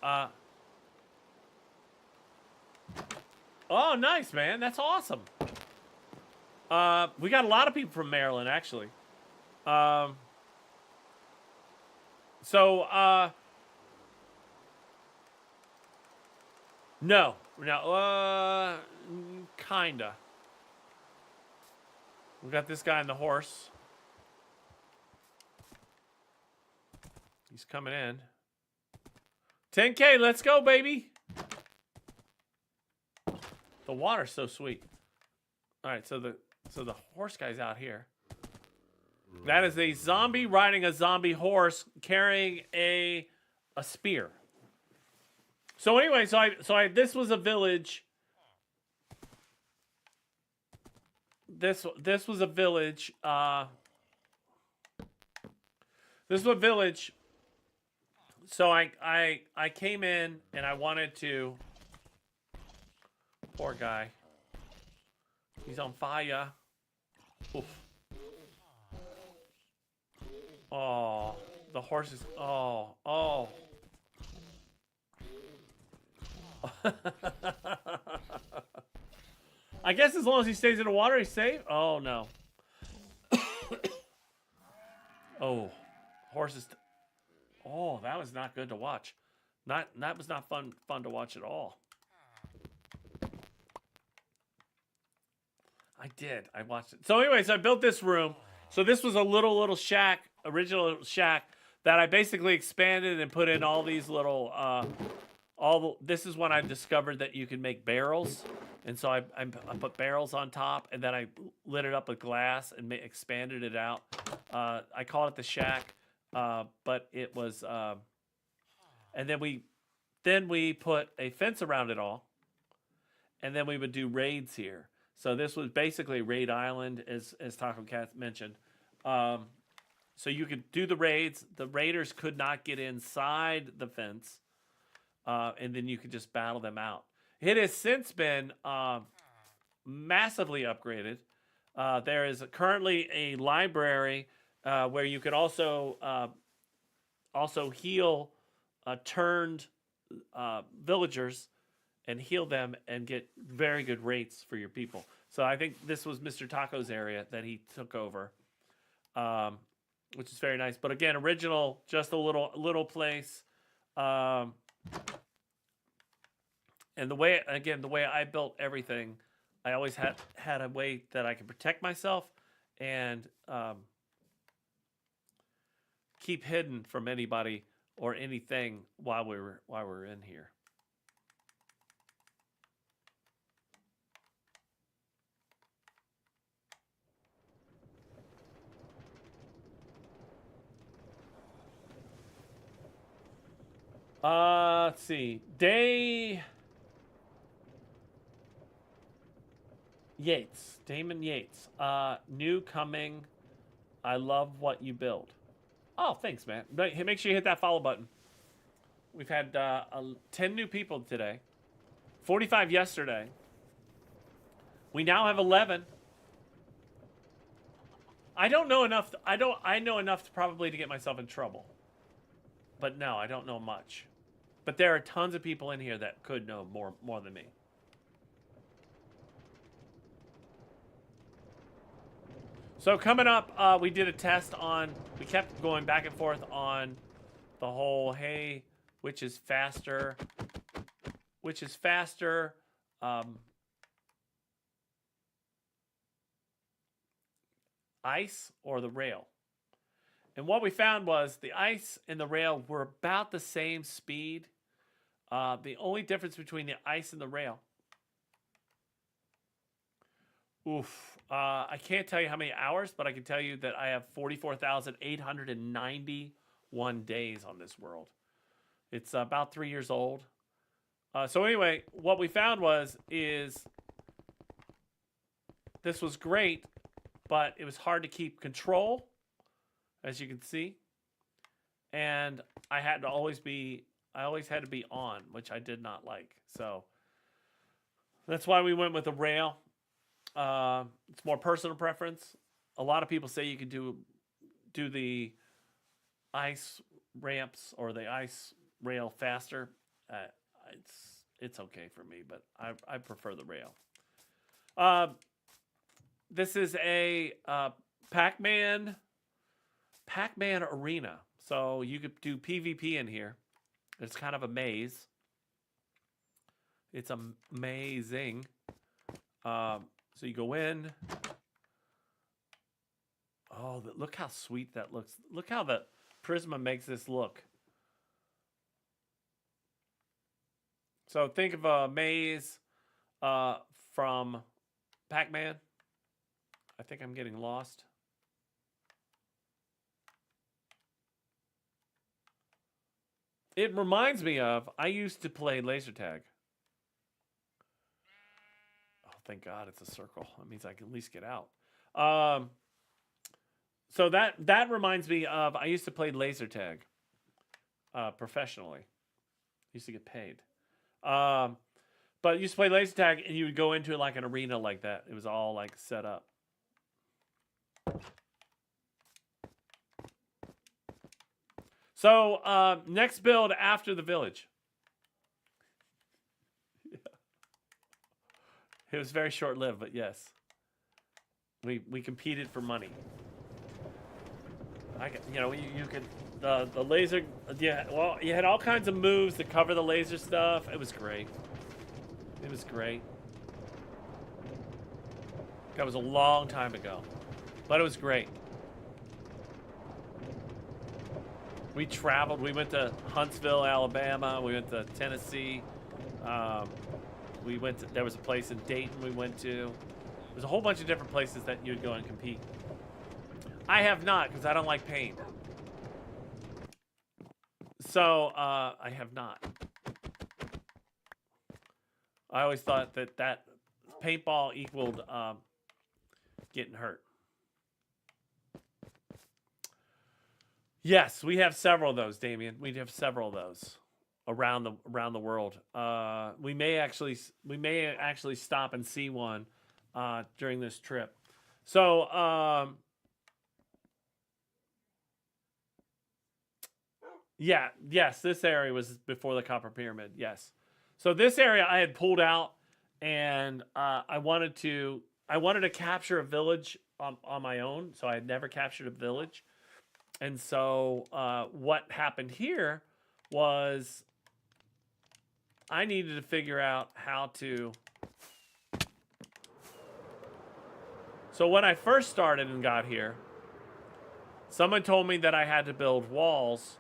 Oh, nice, man. That's awesome. We got a lot of people from Maryland, actually. No, kinda. We got this guy on the horse. He's coming in. 10K, let's go, baby. The water's so sweet. All right, so the horse guy's out here. That is a zombie riding a zombie horse carrying a spear. So anyway, this was a village. This was a village. This was a village. So I came in and I wanted to. Poor guy. He's on fire. Oof. Oh, the horse is. Oh. I guess as long as he stays in the water, he's safe. Oh no. Oh, horses. Oh, that was not good to watch. That was not fun to watch at all. I did. I watched it. So anyways, I built this room. So this was a little shack, original shack that I basically expanded and put in all these little this is when I discovered that you can make barrels. And so I put barrels on top, and then I lit it up with glass and expanded it out. I called it the shack, but it was. And then we put a fence around it all, and then we would do raids here. So this was basically Raid Island, as Taco Cat mentioned. So you could do the raids. The raiders could not get inside the fence, and then you could just battle them out. It has since been massively upgraded. There is currently a library where you can also heal turned villagers and heal them and get very good rates for your people. So I think this was Mr. Taco's area that he took over, which is very nice. But again, original, just a little place. And the way I built everything, I always had a way that I could protect myself and keep hidden from anybody or anything while we were in here. Let's see. Damon Yates. New coming. I love what you build. Oh, thanks, man. Make sure you hit that follow button. We've had 10 new people today. 45 yesterday. We now have 11. I don't know enough. I know enough probably to get myself in trouble. But no, I don't know much. But there are tons of people in here that could know more than me. So coming up, we did a test on. We kept going back and forth on the whole. Hey, which is faster? Which is faster? Ice or the rail? And what we found was the ice and the rail were about the same speed. The only difference between the ice and the rail. Oof. I can't tell you how many hours, but I can tell you that I have 44,891 days on this world. It's about 3 years old. So anyway, what we found is this was great, but it was hard to keep control, as you can see. And I always had to be on, which I did not like. So that's why we went with the rail. It's more personal preference. A lot of people say you can do the ice ramps or the ice rail faster. It's okay for me, but I prefer the rail. This is a Pac-Man arena. So you could do PvP in here. It's kind of a maze. It's amazing. So you go in. Oh, look how sweet that looks. Look how the Prisma makes this look. So think of a maze from Pac-Man. I think I'm getting lost. It reminds me of, I used to play laser tag. Oh, thank God it's a circle. That means I can at least get out. So that reminds me of, I used to play laser tag professionally. Used to get paid. But I used to play laser tag and you would go into like an arena like that. It was all like set up. So next build after the village. Yeah. It was very short-lived, but yes. We competed for money. You could the laser, yeah, well, you had all kinds of moves to cover the laser stuff. It was great. It was great. That was a long time ago, but it was great. We traveled. We went to Huntsville, Alabama. We went to Tennessee. There was a place in Dayton we went to. There's a whole bunch of different places that you'd go and compete. I have not, because I don't like paint. So, I have not. I always thought that paintball equaled getting hurt. Yes, we have several of those, Damien. We have several of those around the world. We may actually stop and see one during this trip. So yeah, yes, this area was before the Copper Pyramid. Yes, so this area I had pulled out, and I wanted to capture a village on my own. So I had never captured a village. And so what happened here was I needed to figure out how to... So when I first started and got here, someone told me that I had to build walls.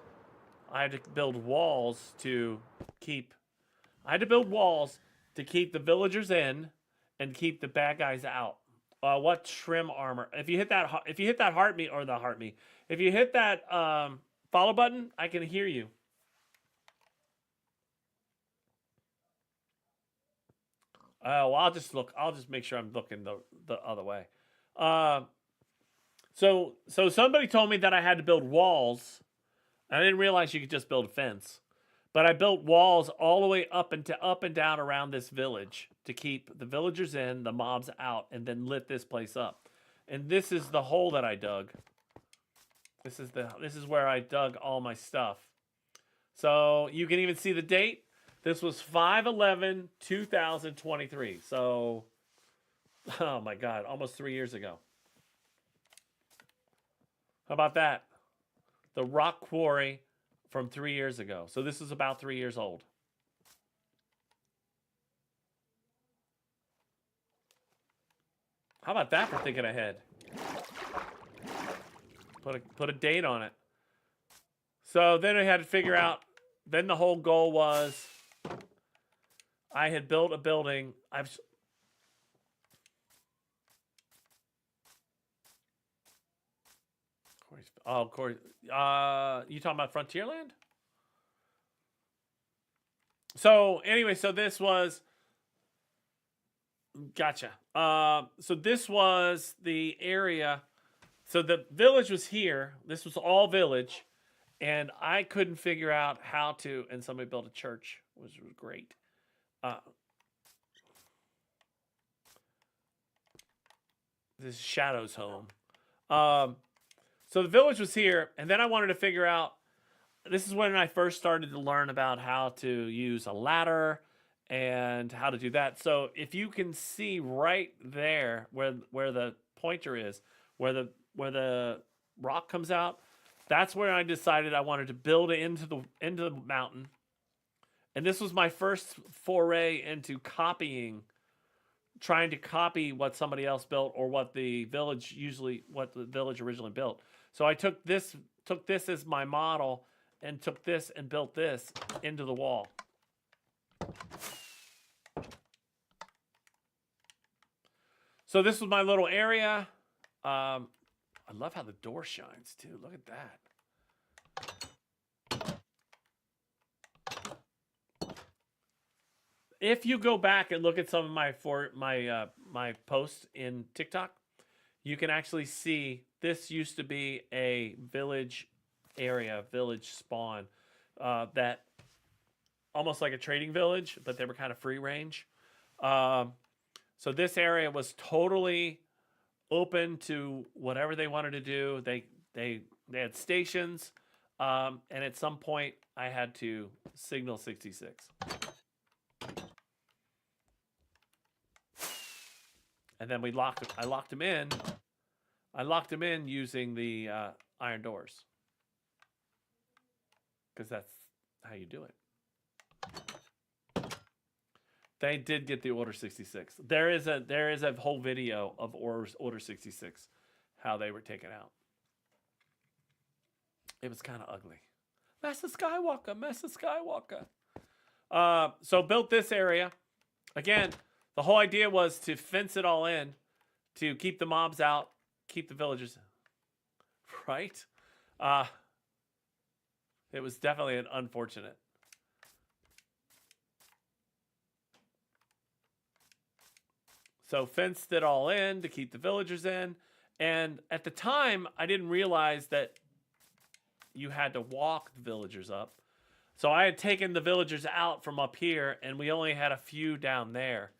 I had to build walls to keep... the villagers in and keep the bad guys out. What trim armor? If you hit that heart me or the heart me, if you hit that follow button, I can hear you. Well, I'll just look. I'll just make sure I'm looking the other way. So somebody told me that I had to build walls. I didn't realize you could just build a fence. But I built walls all the way up and down around this village to keep the villagers in, the mobs out, and then lit this place up. And this is the hole that I dug. This is where I dug all my stuff. So you can even see the date. This was 5/11/2023. So, oh my God, almost 3 years ago. How about that? The rock quarry from 3 years ago. So this is about 3 years old. How about that for thinking ahead? Put a date on it. So then I had to figure out, then the whole goal was I had built a building. Corey. You talking about Frontierland? So anyway, so this was gotcha. So this was the area. So the village was here. This was all village, and I couldn't figure out how to. And somebody built a church, which was great. This is Shadow's home. So the village was here, and then I wanted to figure out. This is when I first started to learn about how to use a ladder and how to do that. So if you can see right there where the pointer is, where the rock comes out, that's where I decided I wanted to build it into the mountain. And this was my first foray into trying to copy what somebody else built or what the village originally built. So I took this as my model and took this and built this into the wall. So this was my little area. I love how the door shines too. Look at that. If you go back and look at some of my posts in TikTok, you can actually see this used to be a village area, village spawn, that almost like a trading village, but they were kind of free range. So this area was totally open to whatever they wanted to do. They had stations, and at some point I had to signal 66. And then I locked them in. I locked them in using the iron doors. Because that's how you do it. They did get the Order 66. There is a whole video of Order 66, how they were taken out. It was kind of ugly. Master Skywalker. So built this area. Again, the whole idea was to fence it all in, to keep the mobs out, keep the villagers. Right? It was definitely an unfortunate. So fenced it all in to keep the villagers in. And at the time, I didn't realize that you had to walk the villagers up. So I had taken the villagers out from up here, and we only had a few down there.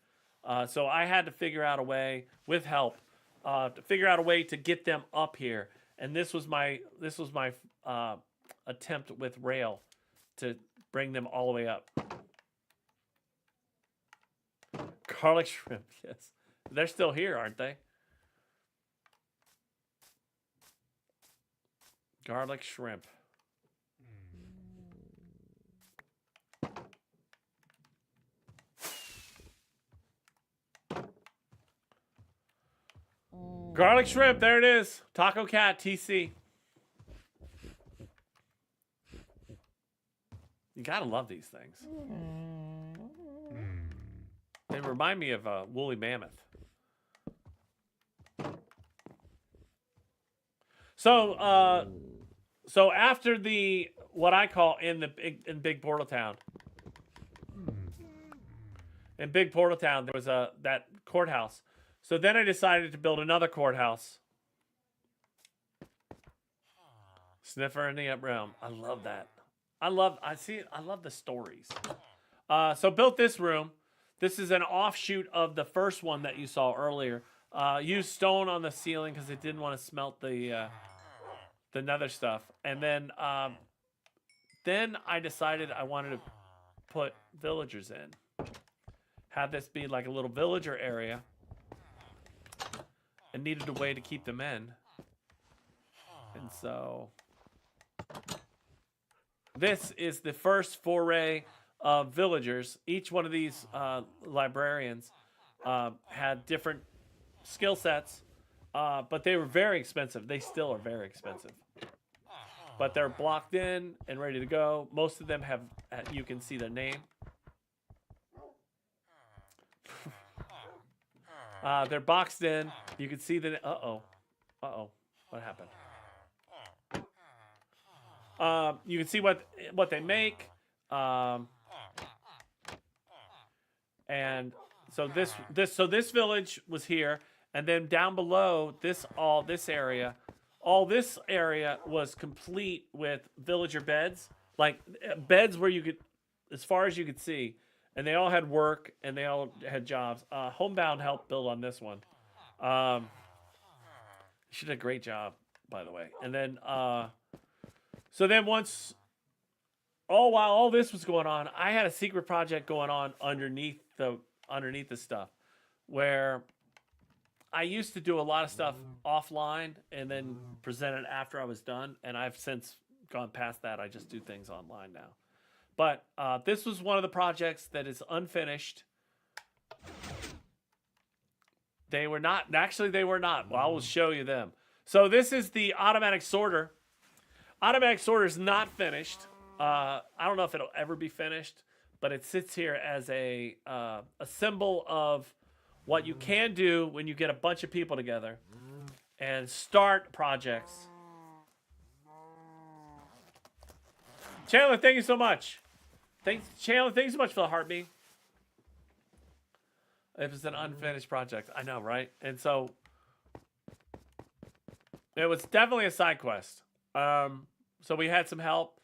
So I had to figure out a way, with help, to get them up here. And this was my attempt with rail to bring them all the way up. Garlic shrimp, yes. They're still here, aren't they? Garlic shrimp. Garlic shrimp, there it is. Taco Cat TC. You gotta love these things. They remind me of a woolly mammoth. So after what I call in Big Portal Town. In Big Portal Town, there was that courthouse. So then I decided to build another courthouse. Sniffer in the Up Realm. I love that. I love the stories. So built this room. This is an offshoot of the first one that you saw earlier. Used stone on the ceiling because it didn't want to smelt the nether stuff. And then I decided I wanted to put villagers in. Have this be like a little villager area. And needed a way to keep them in. And so this is the first foray of villagers. Each one of these librarians had different skill sets, but they were very expensive. They still are very expensive. But they're blocked in and ready to go. Most of them have, you can see their name. They're boxed in. You can see that. Uh-oh. What happened? You can see what they make. And so this village was here, and then down below all this area was complete with villager beds, like beds where you could, as far as you could see, and they all had work and they all had jobs. Homebound helped build on this one. She did a great job, by the way. And then so then once, while all this was going on, I had a secret project going on underneath the stuff, where I used to do a lot of stuff offline and then present it after I was done, and I've since gone past that. I just do things online now. But this was one of the projects that is unfinished. They were not. Well, I will show you them. So this is the automatic sorter. Automatic sorter is not finished. I don't know if it'll ever be finished, but it sits here as a symbol of what you can do when you get a bunch of people together and start projects. Chandler, thank you so much. Chandler, thank you so much for the heartbeat. It was an unfinished project. I know, right? And so it was definitely a side quest. So we had some help.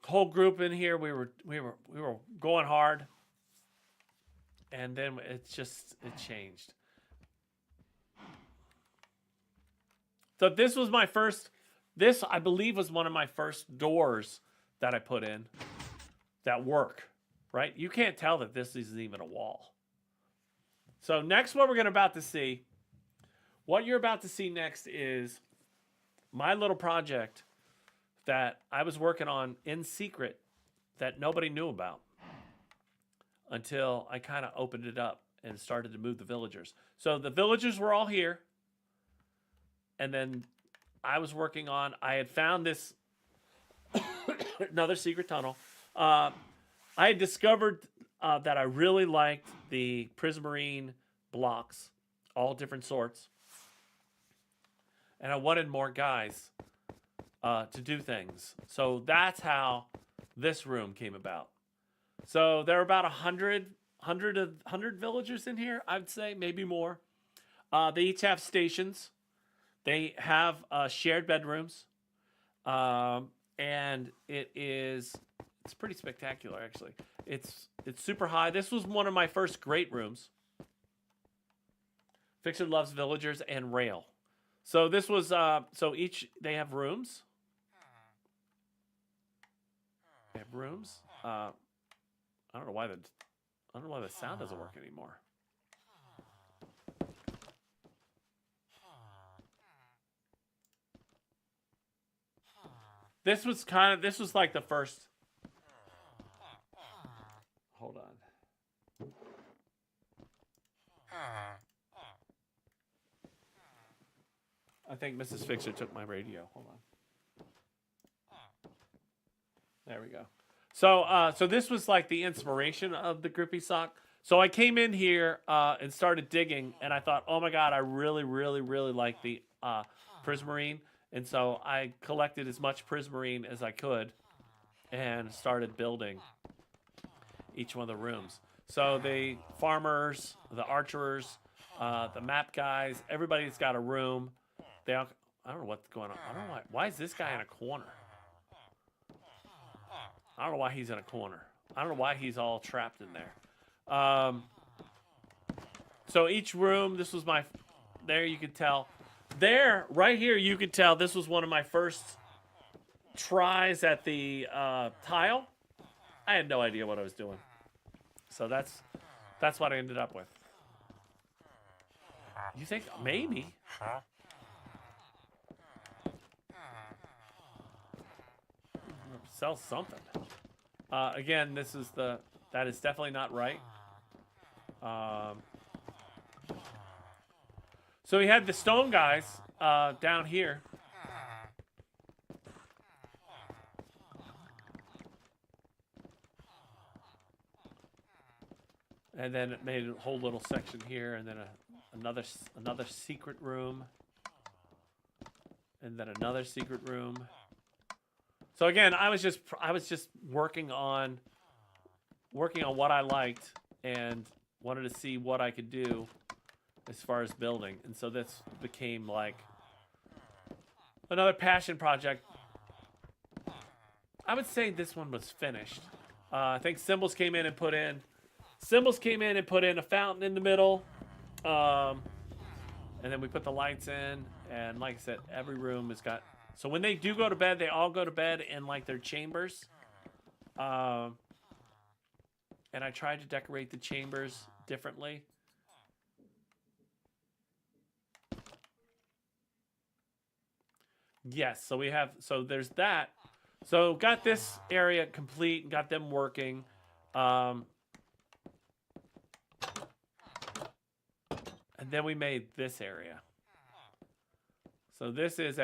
Whole group in here. We were going hard, and then it changed. So this was my first. This, I believe, was one of my first doors that I put in that work. Right? You can't tell that this isn't even a wall. So next, what you're about to see next is my little project that I was working on in secret that nobody knew about until I kind of opened it up and started to move the villagers. So the villagers were all here, and then I was working on, I had found this another secret tunnel. I had discovered that I really liked the prismarine blocks, all different sorts. And I wanted more guys to do things. So that's how this room came about. So there are about 100 villagers in here, I'd say, maybe more. They each have stations. They have shared bedrooms. And it's pretty spectacular, actually. It's super high. This was one of my first great rooms. Fixer loves villagers and rail. So this was they have rooms. They have rooms. I don't know why the sound doesn't work anymore. This was like the first. Hold on. I think Mrs. Fixer took my radio. Hold on. There we go. So this was like the inspiration of the Grippy Sock. So I came in here and started digging, and I thought, oh my God, I really, really, really like the prismarine. And so I collected as much prismarine as I could and started building each one of the rooms. So the farmers, the archers, the map guys, everybody's got a room. I don't know what's going on. I don't know why is this guy in a corner? I don't know why he's in a corner. I don't know why he's all trapped in there. So each room, this was there you could tell. Right here, you could tell this was one of my first tries at the tile. I had no idea what I was doing. So that's what I ended up with. You think maybe? Sell something. Again, that is definitely not right. So we had the stone guys down here. And then it made a whole little section here, and then another secret room, and then another secret room. So again, I was just working on what I liked and wanted to see what I could do as far as building. And so this became like another passion project. I would say this one was finished. I think Symbols came in and put in a fountain in the middle. And then we put the lights in, and like I said, every room has got. So when they do go to bed, they all go to bed in like their chambers. And I tried to decorate the chambers differently. Yes, so there's that. So got this area complete, got them working. And then we made this area. So this is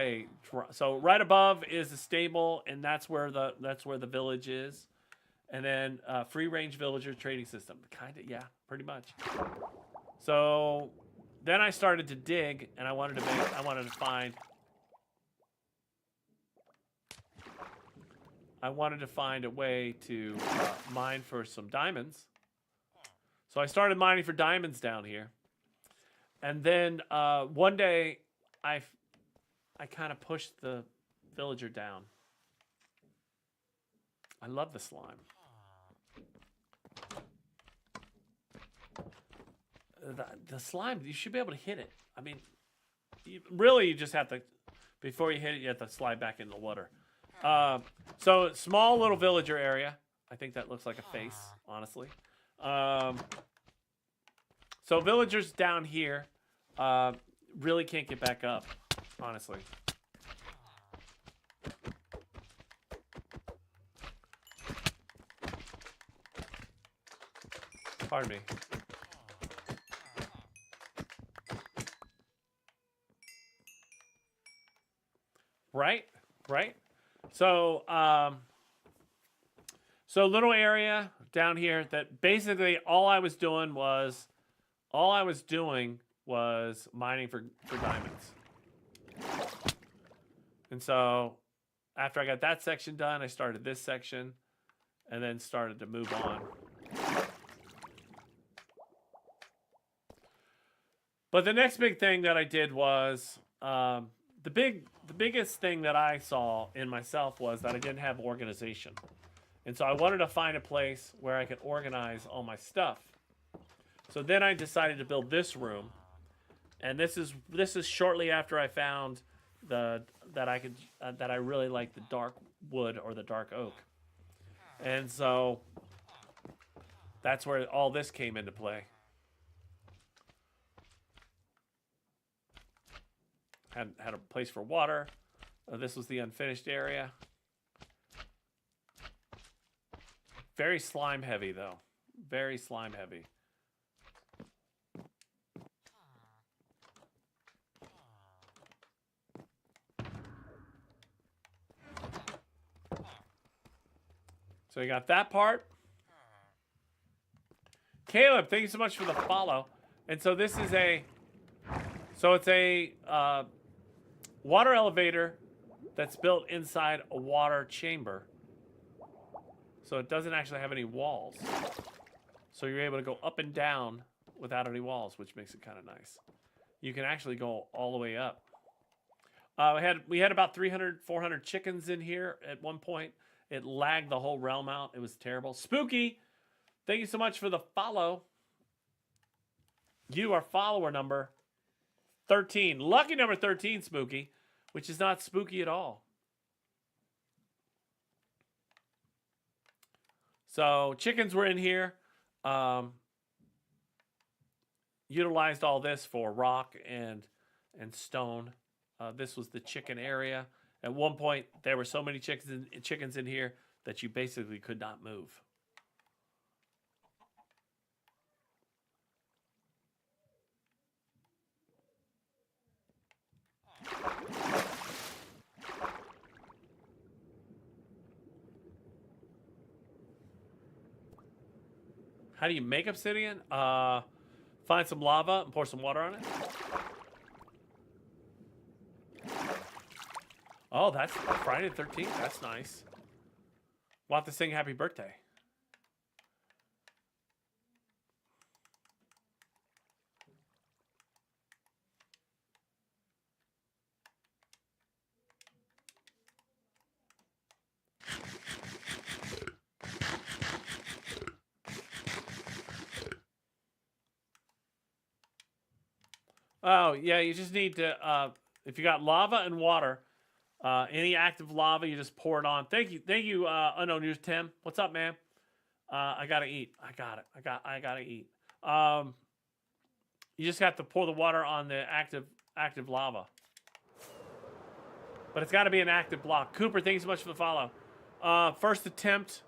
so right above is the stable, and that's where the village is. And then free range villager trading system. Kind of, yeah, pretty much. So then I started to dig, and I wanted to find a way to mine for some diamonds. So I started mining for diamonds down here. And then one day I kind of pushed the villager down. I love the slime. The slime, you should be able to hit it. I mean, you just have to, before you hit it, you have to slide back in the water. So small little villager area. I think that looks like a face, honestly. So villagers down here really can't get back up, honestly. Pardon me. Right. So, little area down here that basically all I was doing was mining for diamonds. And so after I got that section done, I started this section and then started to move on. But the next big thing that I did was the biggest thing that I saw in myself was that I didn't have organization. And so I wanted to find a place where I could organize all my stuff. So then I decided to build this room. And this is shortly after I found that I really like the dark wood or the dark oak. And so that's where all this came into play. Had a place for water. This was the unfinished area. Very slime heavy though. Very slime heavy. So you got that part. Caleb, thank you so much for the follow. And so this is it's a water elevator that's built inside a water chamber. So it doesn't actually have any walls. So you're able to go up and down without any walls, which makes it kind of nice. You can actually go all the way up. We had about 300, 400 chickens in here at one point. It lagged the whole realm out. It was terrible. Spooky, thank you so much for the follow. You are follower number 13. Lucky number 13, Spooky, which is not spooky at all. So chickens were in here. Utilized all this for rock and stone. This was the chicken area. At one point, there were so many chickens in here that you basically could not move. How do you make obsidian? Find some lava and pour some water on it. Oh, that's Friday the 13th. That's nice. We'll have to sing happy birthday. Oh, yeah, you just need to, if you got lava and water, any active lava, you just pour it on. Thank you, Unknown News Tim. What's up, man? I gotta eat. I gotta eat. You just have to pour the water on the active lava. But it's got to be an active block. Cooper, thanks so much for the follow. First attempt.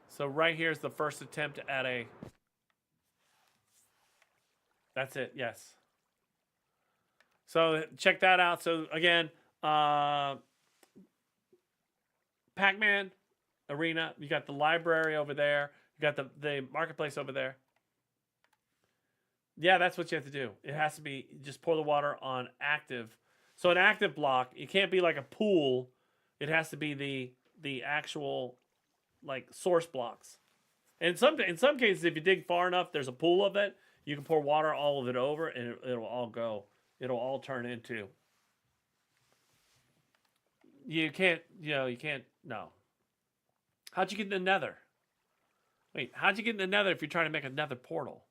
So right here is the first attempt at a... That's it, yes. So check that out. So again, Pac-Man Arena. You got the library over there. You got the marketplace over there. Yeah, that's what you have to do. It has to be, just pour the water on active. So an active block, it can't be like a pool. It has to be the actual like source blocks. And in some cases, if you dig far enough, there's a pool of it. You can pour water all of it over, and it'll all go. It'll all turn into. You can't. No. How'd you get in the Nether? Wait, how'd you get in the Nether if you're trying to make a Nether portal?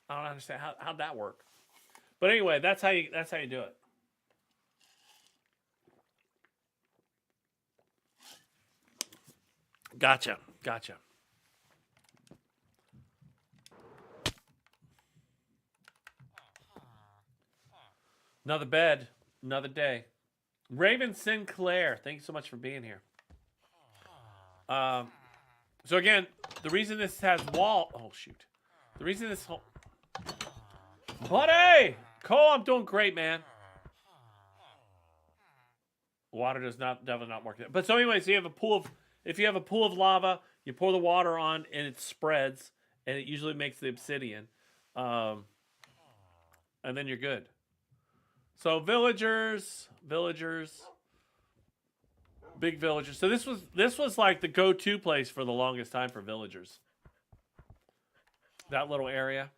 I don't understand how'd that work. But anyway, that's how you do it. Gotcha. Another bed, another day. Raven Sinclair, thanks so much for being here. So again, the reason this has wall... Oh, shoot. The reason this... Buddy! Cole, I'm doing great, man. Water does definitely not work. But so anyway, so you have a pool of... If you have a pool of lava, you pour the water on and it spreads, and it usually makes the obsidian. And then you're good. So villagers, big villagers. So this was like the go-to place for the longest time for villagers. That little area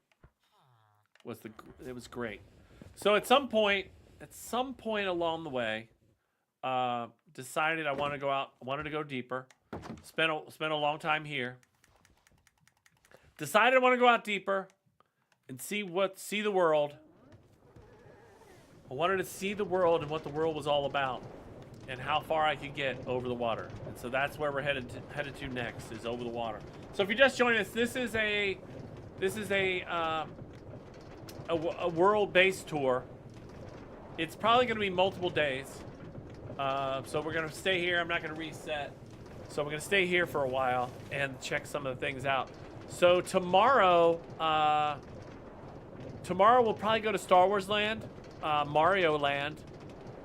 it was great. So at some point along the way, decided I wanted to go deeper. Spent a long time here. Decided I want to go out deeper and see the world. I wanted to see the world and what the world was all about, and how far I could get over the water. And so that's where we're headed to next, is over the water. So if you just joined us, this is a world-based tour. It's probably going to be multiple days. So we're going to stay here. I'm not going to reset. So we're going to stay here for a while and check some of the things out. So tomorrow we'll probably go to Star Wars Land, Mario Land,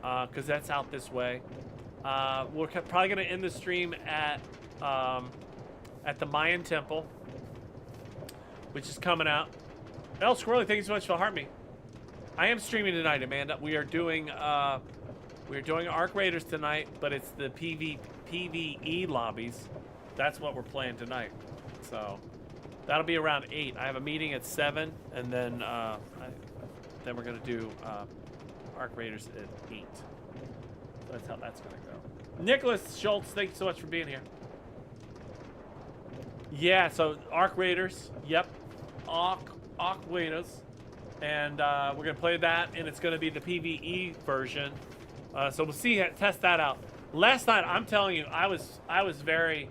because that's out this way. We're probably going to end the stream at the Mayan Temple, which is coming out. El Squirrely, thank you so much for hearting me. I am streaming tonight, Amanda. We are doing Arc Raiders tonight, but it's the PvE lobbies. That's what we're playing tonight. So that'll be around 8. I have a meeting at 7, and then we're gonna do Arc Raiders at 8. So that's how that's gonna go. Nicholas Schultz, thank you so much for being here. Yeah, so Arc Raiders. Yep, Arc Raiders, and we're gonna play that, and it's gonna be the PvE version. So we'll see, test that out. Last night, I'm telling you, I was very,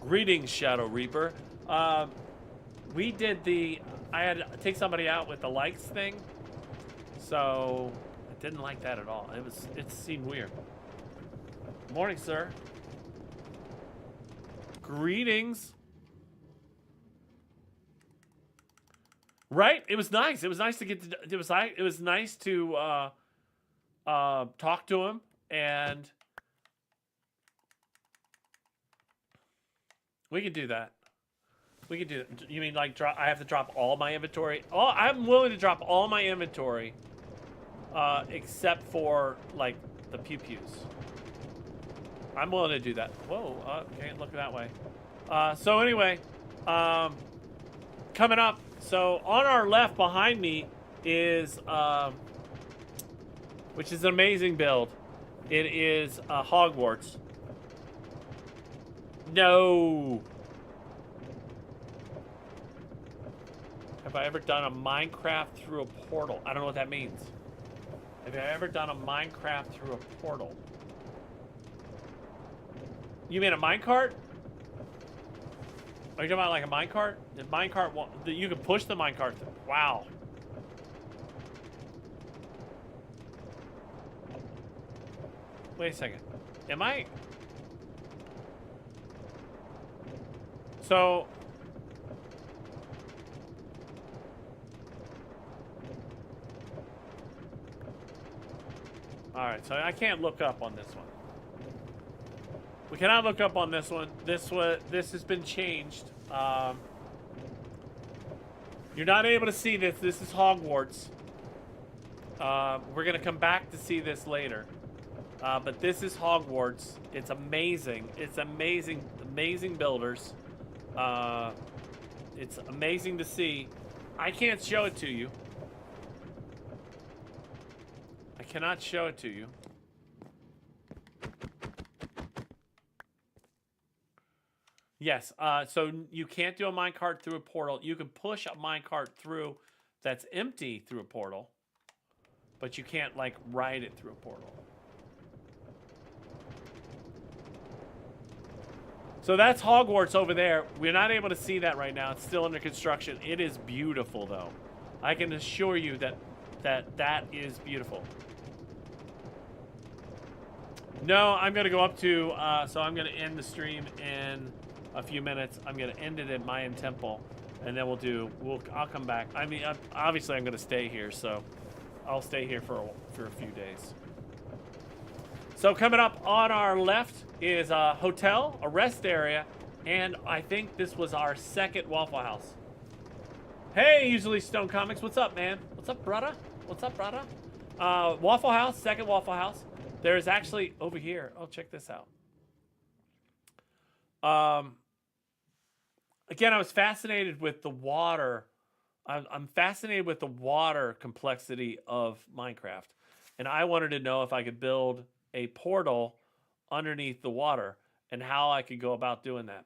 greetings, Shadow Reaper. We did I had to take somebody out with the likes thing. So I didn't like that at all. It seemed weird. Morning, sir. Greetings. Right? It was nice. It was nice to get to. It was nice to talk to him and we can do that. We can do that. You mean like drop? I have to drop all my inventory? Oh, I'm willing to drop all my inventory, except for like the pew pews. I'm willing to do that. Whoa, can't look that way. So anyway, coming up. So on our left behind me is, which is an amazing build. It is Hogwarts. No. Have I ever done a Minecraft through a portal? I don't know what that means. Have I ever done a Minecraft through a portal? You mean a minecart? Are you talking about like a minecart? The minecart, you can push the minecart. Wow. Wait a second. Am I? So. Alright, so I can't look up on this one. We cannot look up on this one. This has been changed. You're not able to see this. This is Hogwarts. We're gonna come back to see this later. But this is Hogwarts. It's amazing. It's amazing. Amazing builders. It's amazing to see. I can't show it to you. I cannot show it to you. Yes, so you can't do a minecart through a portal. You can push a minecart through that's empty through a portal, but you can't, like, ride it through a portal. So that's Hogwarts over there. We're not able to see that right now. It's still under construction. It is beautiful, though. I can assure you that is beautiful. No, I'm going to go up to, so I'm going to end the stream in a few minutes. I'm going to end it at Mayan Temple, and then I'll come back. I mean, obviously I'm going to stay here, so I'll stay here for a few days. So coming up on our left is a hotel, a rest area, and I think this was our second Waffle House. Hey, Usually Stone Comics, what's up, man? What's up, brother? What's up, brother? Waffle House, second Waffle House. There's actually over here. Oh, check this out. Again, I was fascinated with the water. I'm fascinated with the water complexity of Minecraft. And I wanted to know if I could build a portal underneath the water and how I could go about doing that.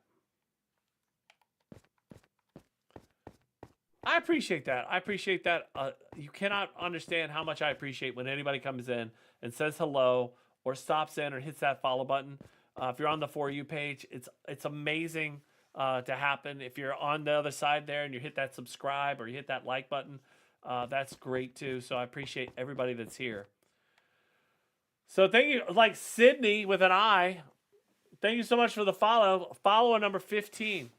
I appreciate that. I appreciate that. You cannot understand how much I appreciate when anybody comes in and says hello or stops in or hits that follow button. If you're on the For You page, it's amazing to happen. If you're on the other side there and you hit that subscribe or you hit that like button, that's great too. So I appreciate everybody that's here. So thank you, like Sydney with an I. Thank you so much for the follow. Follow number 15.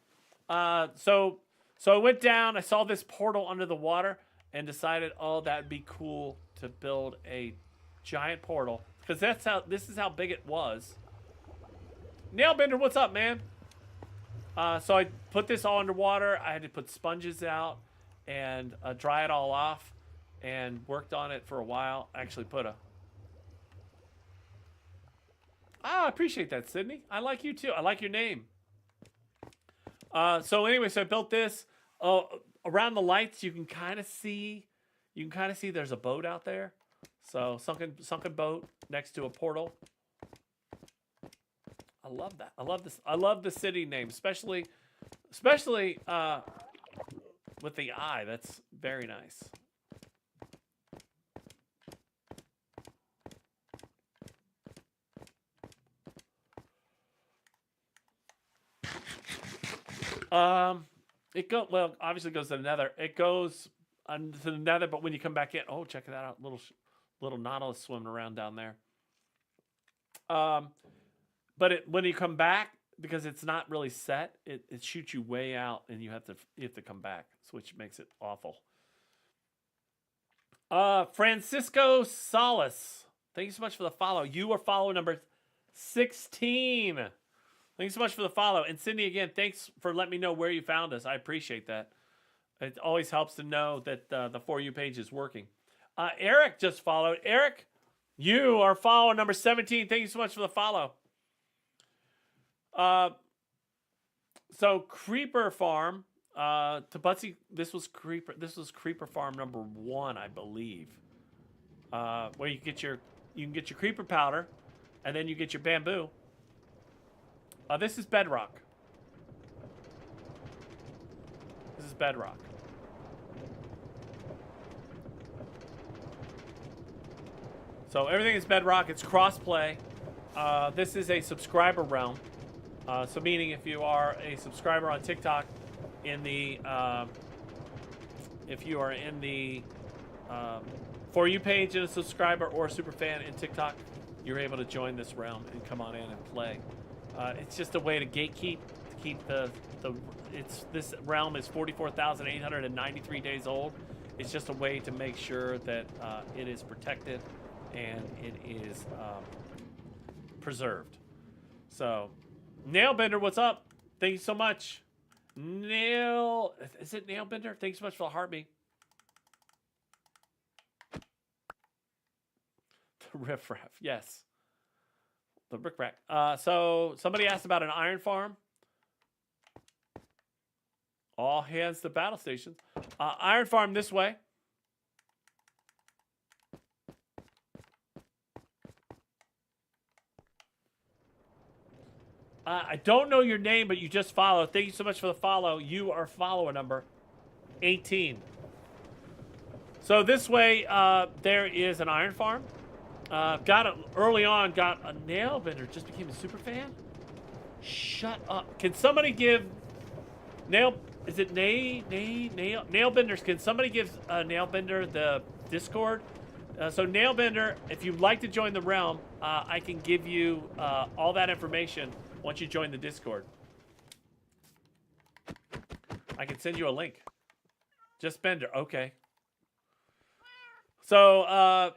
So I went down, I saw this portal under the water and decided, oh, that'd be cool to build a giant portal. Because this is how big it was. Nailbender, what's up, man? So I put this all underwater. I had to put sponges out and dry it all off and worked on it for a while. I actually put a... I appreciate that, Sydney. I like you too. I like your name. So anyway, so I built this. Around the lights, you can kind of see there's a boat out there. So sunken boat next to a portal. I love that. I love this. I love the city name, especially with the eye. That's very nice. Well, obviously goes to the nether. It goes to the nether, but when you come back in, oh, check that out. Little Nautilus swimming around down there. But when you come back, because it's not really set, it shoots you way out and you have to come back, which makes it awful. Francisco Salas. Thank you so much for the follow. You are follow number 16. Thanks so much for the follow. And Cindy, again, thanks for letting me know where you found us. I appreciate that. It always helps to know that the For You page is working. Eric just followed. Eric, you are follower number 17. Thank you so much for the follow. So Creeper Farm, to Butsy, this was Creeper Farm number 1, I believe. Where you can get your creeper powder, and then you get your bamboo. This is bedrock. This is bedrock. So everything is bedrock. It's cross-play. This is a subscriber realm. So meaning if you are a subscriber on TikTok, if you are in the For You page and a subscriber or a super fan in TikTok, you're able to join this realm and come on in and play. It's just a way to gatekeep, to keep this realm is 44,893 days old. It's just a way to make sure that it is protected and it is preserved. So, Nailbender, what's up? Thank you so much. Is it Nailbender? Thanks so much for the heartbeat. The riffraff, yes. The brick-rack. So somebody asked about an iron farm. All hands to battle stations. Iron farm this way. I don't know your name, but you just followed. Thank you so much for the follow. You are follower number 18. So this way, there is an iron farm. Got it early on. Got a Nailbender. Just became a super fan. Shut up. Can somebody give Is it Nailbenders? Can somebody give Nailbender the Discord? So Nailbender, if you'd like to join the realm, I can give you all that information once you join the Discord. I can send you a link. Just Bender. Okay. So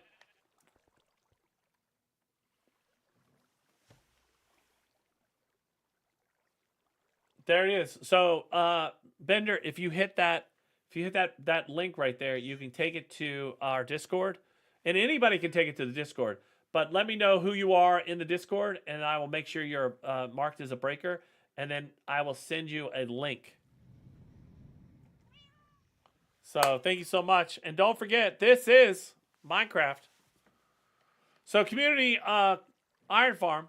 there it is. So Bender, if you hit that link right there, you can take it to our Discord, and anybody can take it to the Discord. But let me know who you are in the Discord, and I will make sure you're marked as a breaker, and then I will send you a link. So thank you so much, and don't forget, this is Minecraft. So community iron farm.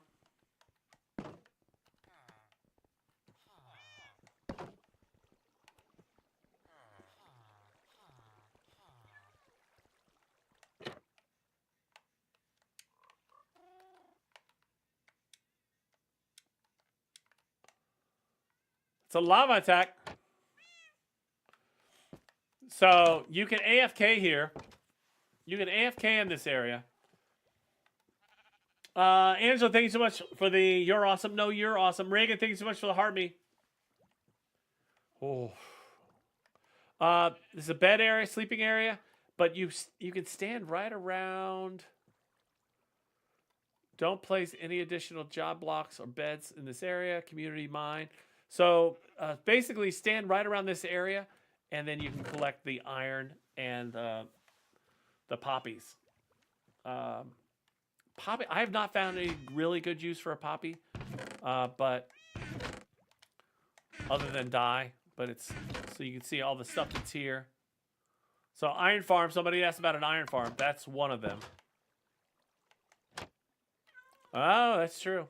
It's a lava attack. So you can AFK here. You can AFK in this area. Angela, thank you so much for the you're awesome. No, you're awesome. Reagan, thank you so much for the heartbeat. Oh. This is a bed area, sleeping area, but you can stand right around. Don't place any additional job blocks or beds in this area. Community mine. So basically stand right around this area, and then you can collect the iron and the poppies. Poppy, I have not found any really good use for a poppy, but other than dye. But it's so you can see all the stuff that's here. So iron farm. Somebody asked about an iron farm. That's one of them. Oh, that's true.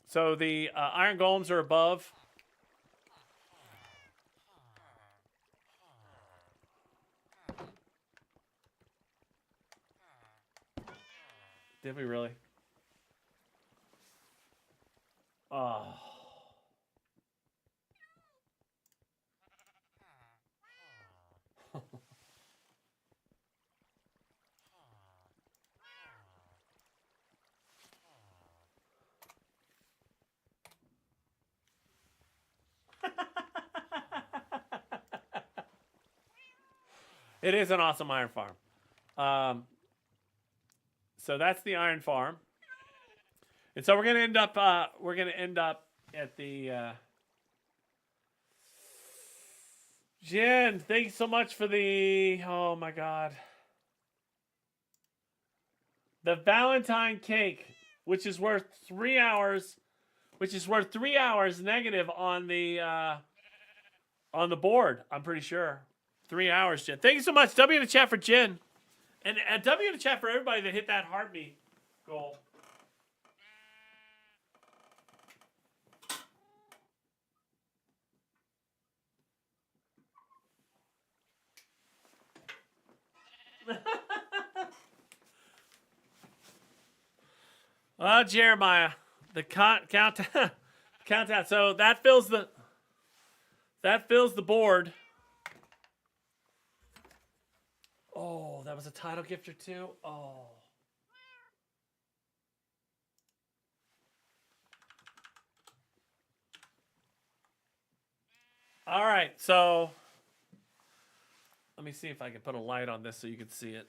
So the iron golems are above. Did we really? Oh. It is an awesome iron farm. So that's the iron farm. And so we're gonna end up at the Jen, thanks so much for the oh my god. The Valentine cake, which is worth 3 hours, negative on the board, I'm pretty sure. 3 hours, Jen. Thank you so much. W in the chat for Jen. And W in the chat for everybody that hit that heartbeat goal. Oh, Jeremiah, the countdown. Countdown. So that fills the board. Oh, that was a title gifter too. Oh. All right, so let me see if I can put a light on this so you can see it.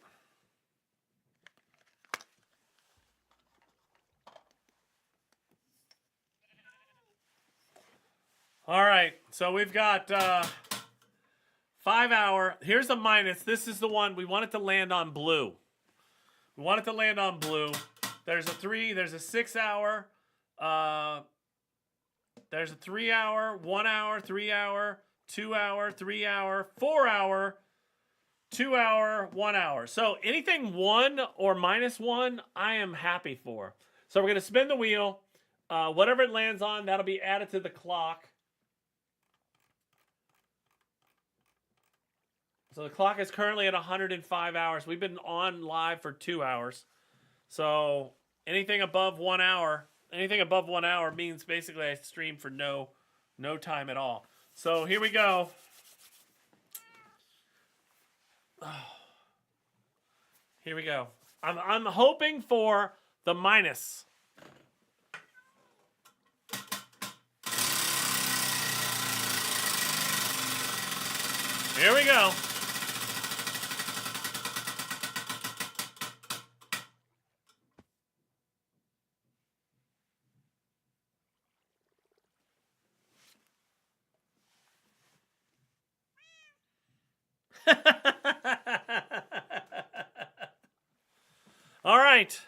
All right, so we've got 5 hour. Here's the minus. This is the one we want it to land on blue. We want it to land on blue. There's a 3. There's a 6 hour. There's a 3 hour, 1 hour, 3 hour, 2 hour, 3 hour, 4 hour, 2 hour, 1 hour. So anything 1 or -1, I am happy for. So we're going to spin the wheel. Whatever it lands on, that'll be added to the clock. So the clock is currently at 105 hours. We've been on live for 2 hours. So anything above 1 hour, means basically I stream for no time at all. So here we go. Here we go. I'm hoping for the minus. Here we go. All right.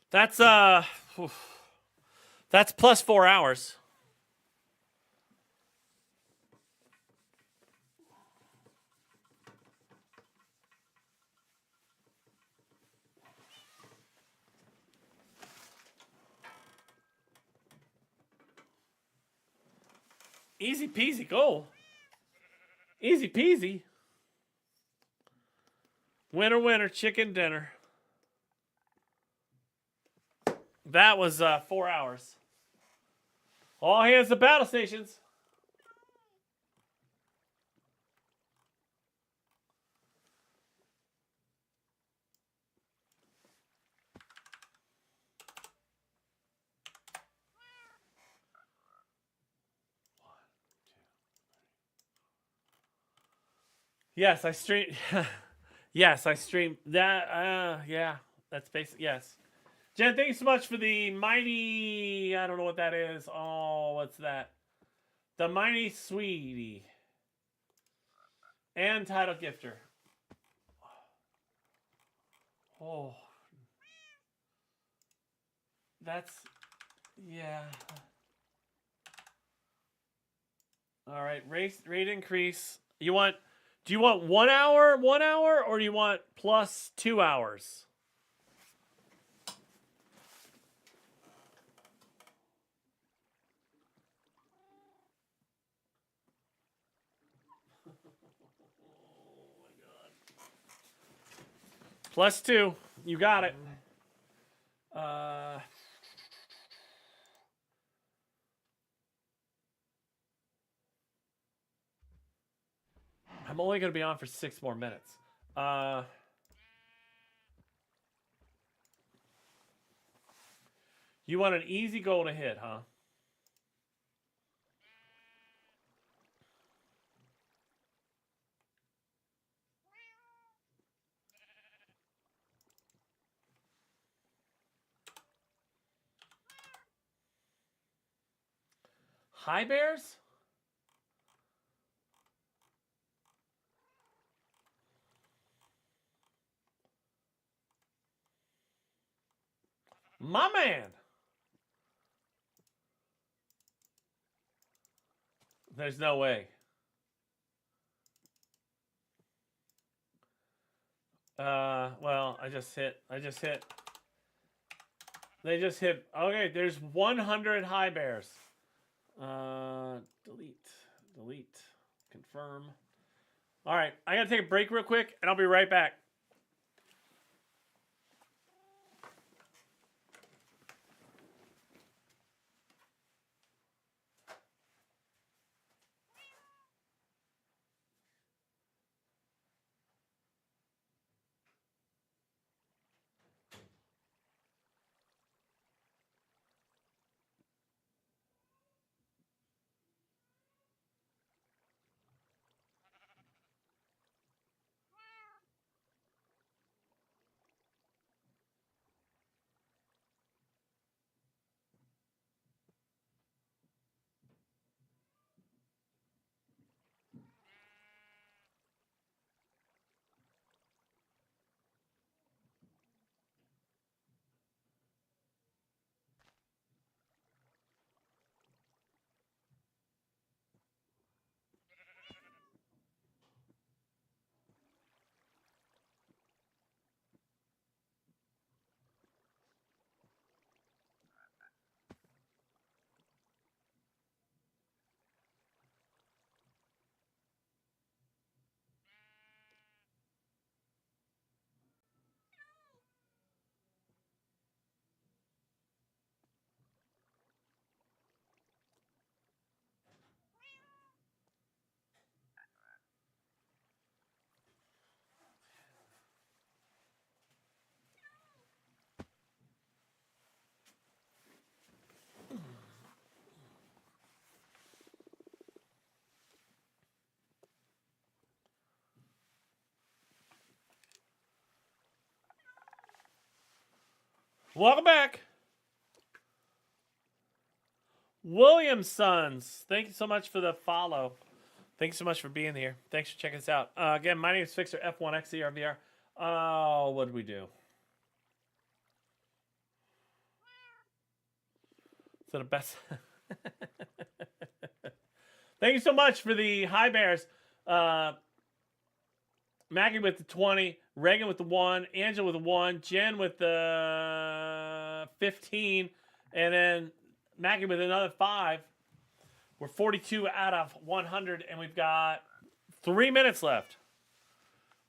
That's plus 4 hours. Easy peasy goal. Easy peasy. Winner, winner, chicken dinner. That was 4 hours. All hands to battle stations. Yes, I stream. Yes, I stream that. Yeah, that's basic. Yes, Jen, thank you so much for the mighty. I don't know what that is. Oh, what's that? The mighty sweetie and title gifter. Oh, that's yeah. All right, rate increase. Do you want 1 hour, or do you want plus 2 hours? Oh my god. Plus 2. You got it. I'm only going to be on for 6 more minutes. You want an easy goal to hit, huh? High bears? My man. There's no way. Well, I just hit. They just hit. Okay, there's 100 high bears. Delete, confirm. All right, I gotta take a break real quick, and I'll be right back. Welcome back. Williamsons, thank you so much for the follow. Thanks so much for being here. Thanks for checking us out. Again, my name is Fixer F1XCRVR. Oh, what did we do? So the best. Thank you so much for the high bears. Maggie with the 20, Reagan with the 1, Angela with the 1, Jen with the 15, and then Maggie with another 5. We're 42 out of 100, and we've got 3 minutes left.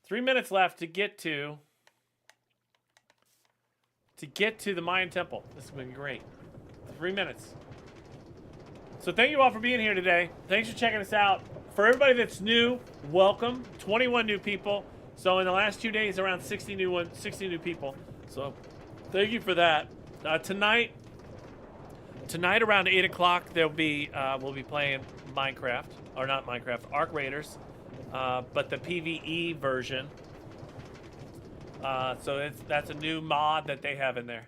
3 minutes left to get to the Mayan Temple. This is going to be great. 3 minutes. So thank you all for being here today. Thanks for checking us out. For everybody that's new, welcome. 21 new people. So in the last 2 days, around 60 new people. So thank you for that. Tonight around 8 o'clock, we'll be playing Minecraft, or not Minecraft, Ark Raiders, but the PvE version. So that's a new mod that they have in there.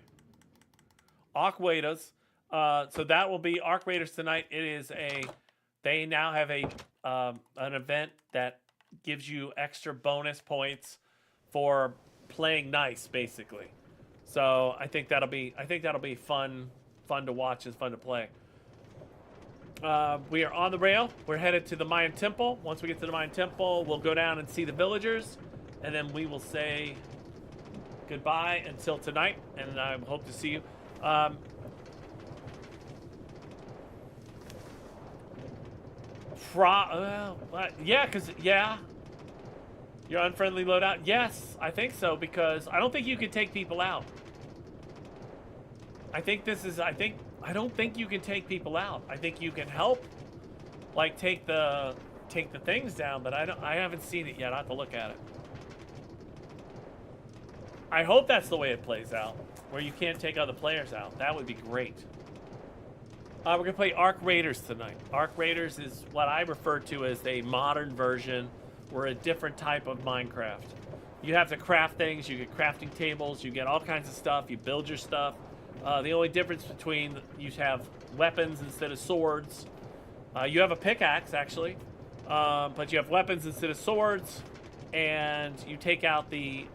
Ark Raiders. So that will be Ark Raiders tonight. They now have an event that gives you extra bonus points for playing nice, basically. So I think that'll be fun to watch and fun to play. We are on the rail. We're headed to the Mayan Temple. Once we get to the Mayan Temple, we'll go down and see the villagers, and then we will say goodbye until tonight. And I hope to see you. Yeah, your unfriendly loadout. Yes, I think so, because I don't think you can take people out. I don't think you can take people out. I think you can help, like take the things down, but I haven't seen it yet. I have to look at it. I hope that's the way it plays out, where you can't take other players out. That would be great. We're going to play Ark Raiders tonight. Ark Raiders is what I refer to as a modern version or a different type of Minecraft. You have to craft things. You get crafting tables. You get all kinds of stuff. You build your stuff. The only difference between you have weapons instead of swords. You have a pickaxe, actually, but you have weapons instead of swords, and you take out the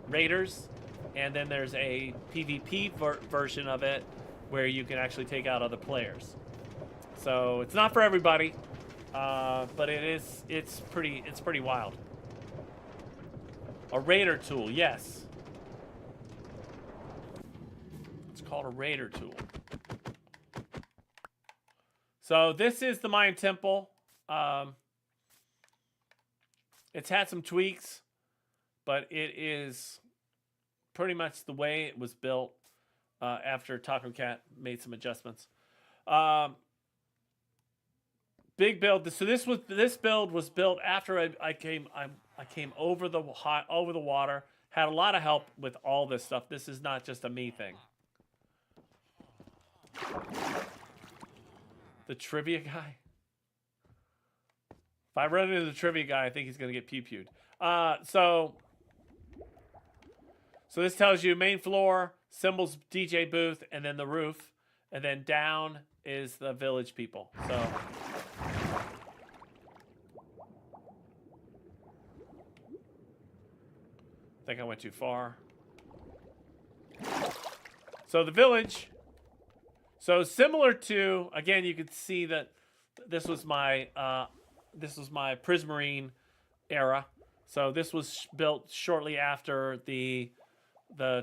raiders, and then there's a PvP version of it where you can actually take out other players. So it's not for everybody, but it's pretty wild. A raider tool, yes. It's called a raider tool. So this is the Mayan temple. It's had some tweaks, but it is pretty much the way it was built after Taco Cat made some adjustments. Big build. So this build was built after I came over the water. Had a lot of help with all this stuff. This is not just a me thing. The trivia guy. If I run into the trivia guy, I think he's gonna get pew-pewed. So this tells you main floor, Symbols DJ booth, and then the roof, and then down is the village people. So I think I went too far. So the village. So similar to, again, you could see that this was my Prismarine era. So this was built shortly after the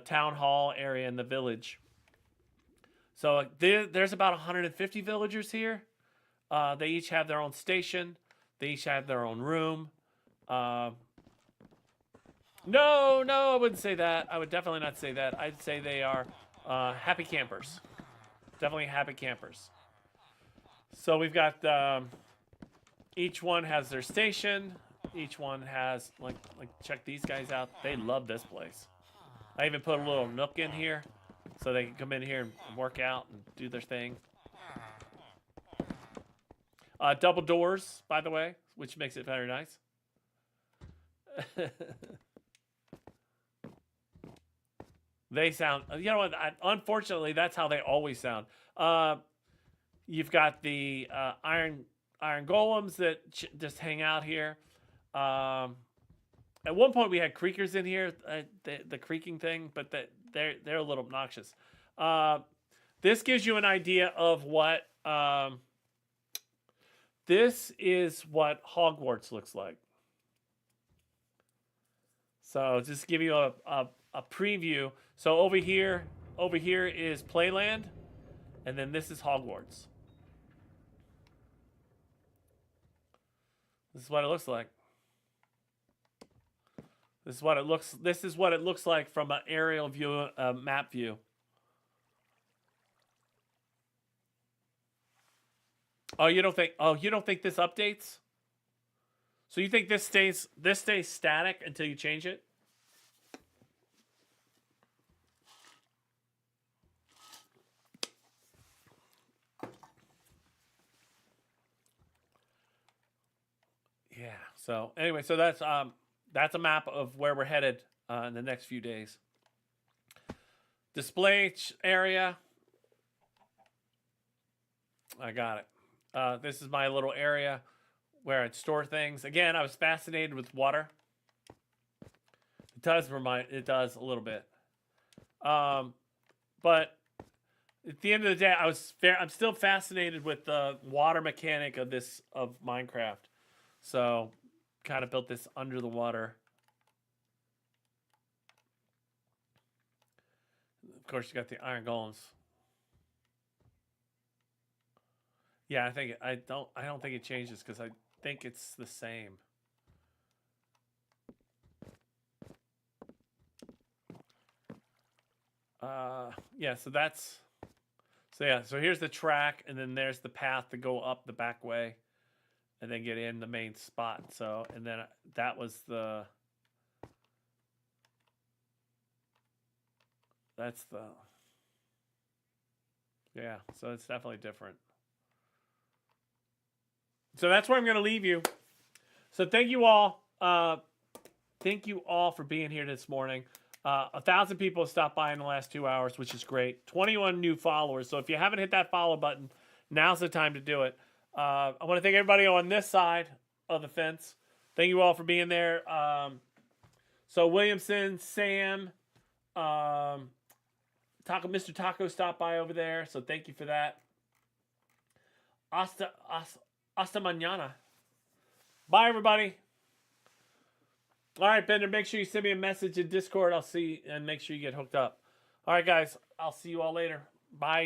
town hall area in the village. So there's about 150 villagers here. They each have their own station. They each have their own room. No, I wouldn't say that. I would definitely not say that. I'd say they are happy campers. Definitely happy campers. So we've got each one has their station. Each one has like check these guys out. They love this place. I even put a little nook in here so they can come in here and work out and do their thing. Double doors, by the way, which makes it very nice. They sound, you know what, unfortunately, that's how they always sound. You've got the iron golems that just hang out here. At one point, we had creakers in here, the creaking thing, but they're a little obnoxious. This gives you an idea of what, this is what Hogwarts looks like. So just to give you a preview. So over here is Playland, and then this is Hogwarts. This is what it looks like. This is what it looks like from an aerial view, map view. Oh, you don't think this updates? So you think this stays static until you change it? Yeah. So anyway, so that's a map of where we're headed in the next few days. Display area. I got it. This is my little area where I'd store things. Again, I was fascinated with water. It does a little bit. But at the end of the day, I'm still fascinated with the water mechanic of Minecraft. So, kind of built this under the water. Of course, you got the iron golems. Yeah, I don't think it changes because I think it's the same. Yeah, so here's the track, and then there's the path to go up the back way, and then get in the main spot. So, and then yeah, so it's definitely different. So that's where I'm going to leave you. So thank you all. Thank you all for being here this morning. 1,000 people stopped by in the last 2 hours, which is great. 21 new followers. So if you haven't hit that follow button, now's the time to do it. I want to thank everybody on this side of the fence. Thank you all for being there. So Williamson, Sam, Mr. Taco stopped by over there, so thank you for that. Hasta mañana. Bye, everybody. All right, Bender, make sure you send me a message in Discord. I'll see and make sure you get hooked up. All right, guys. I'll see you all later. Bye.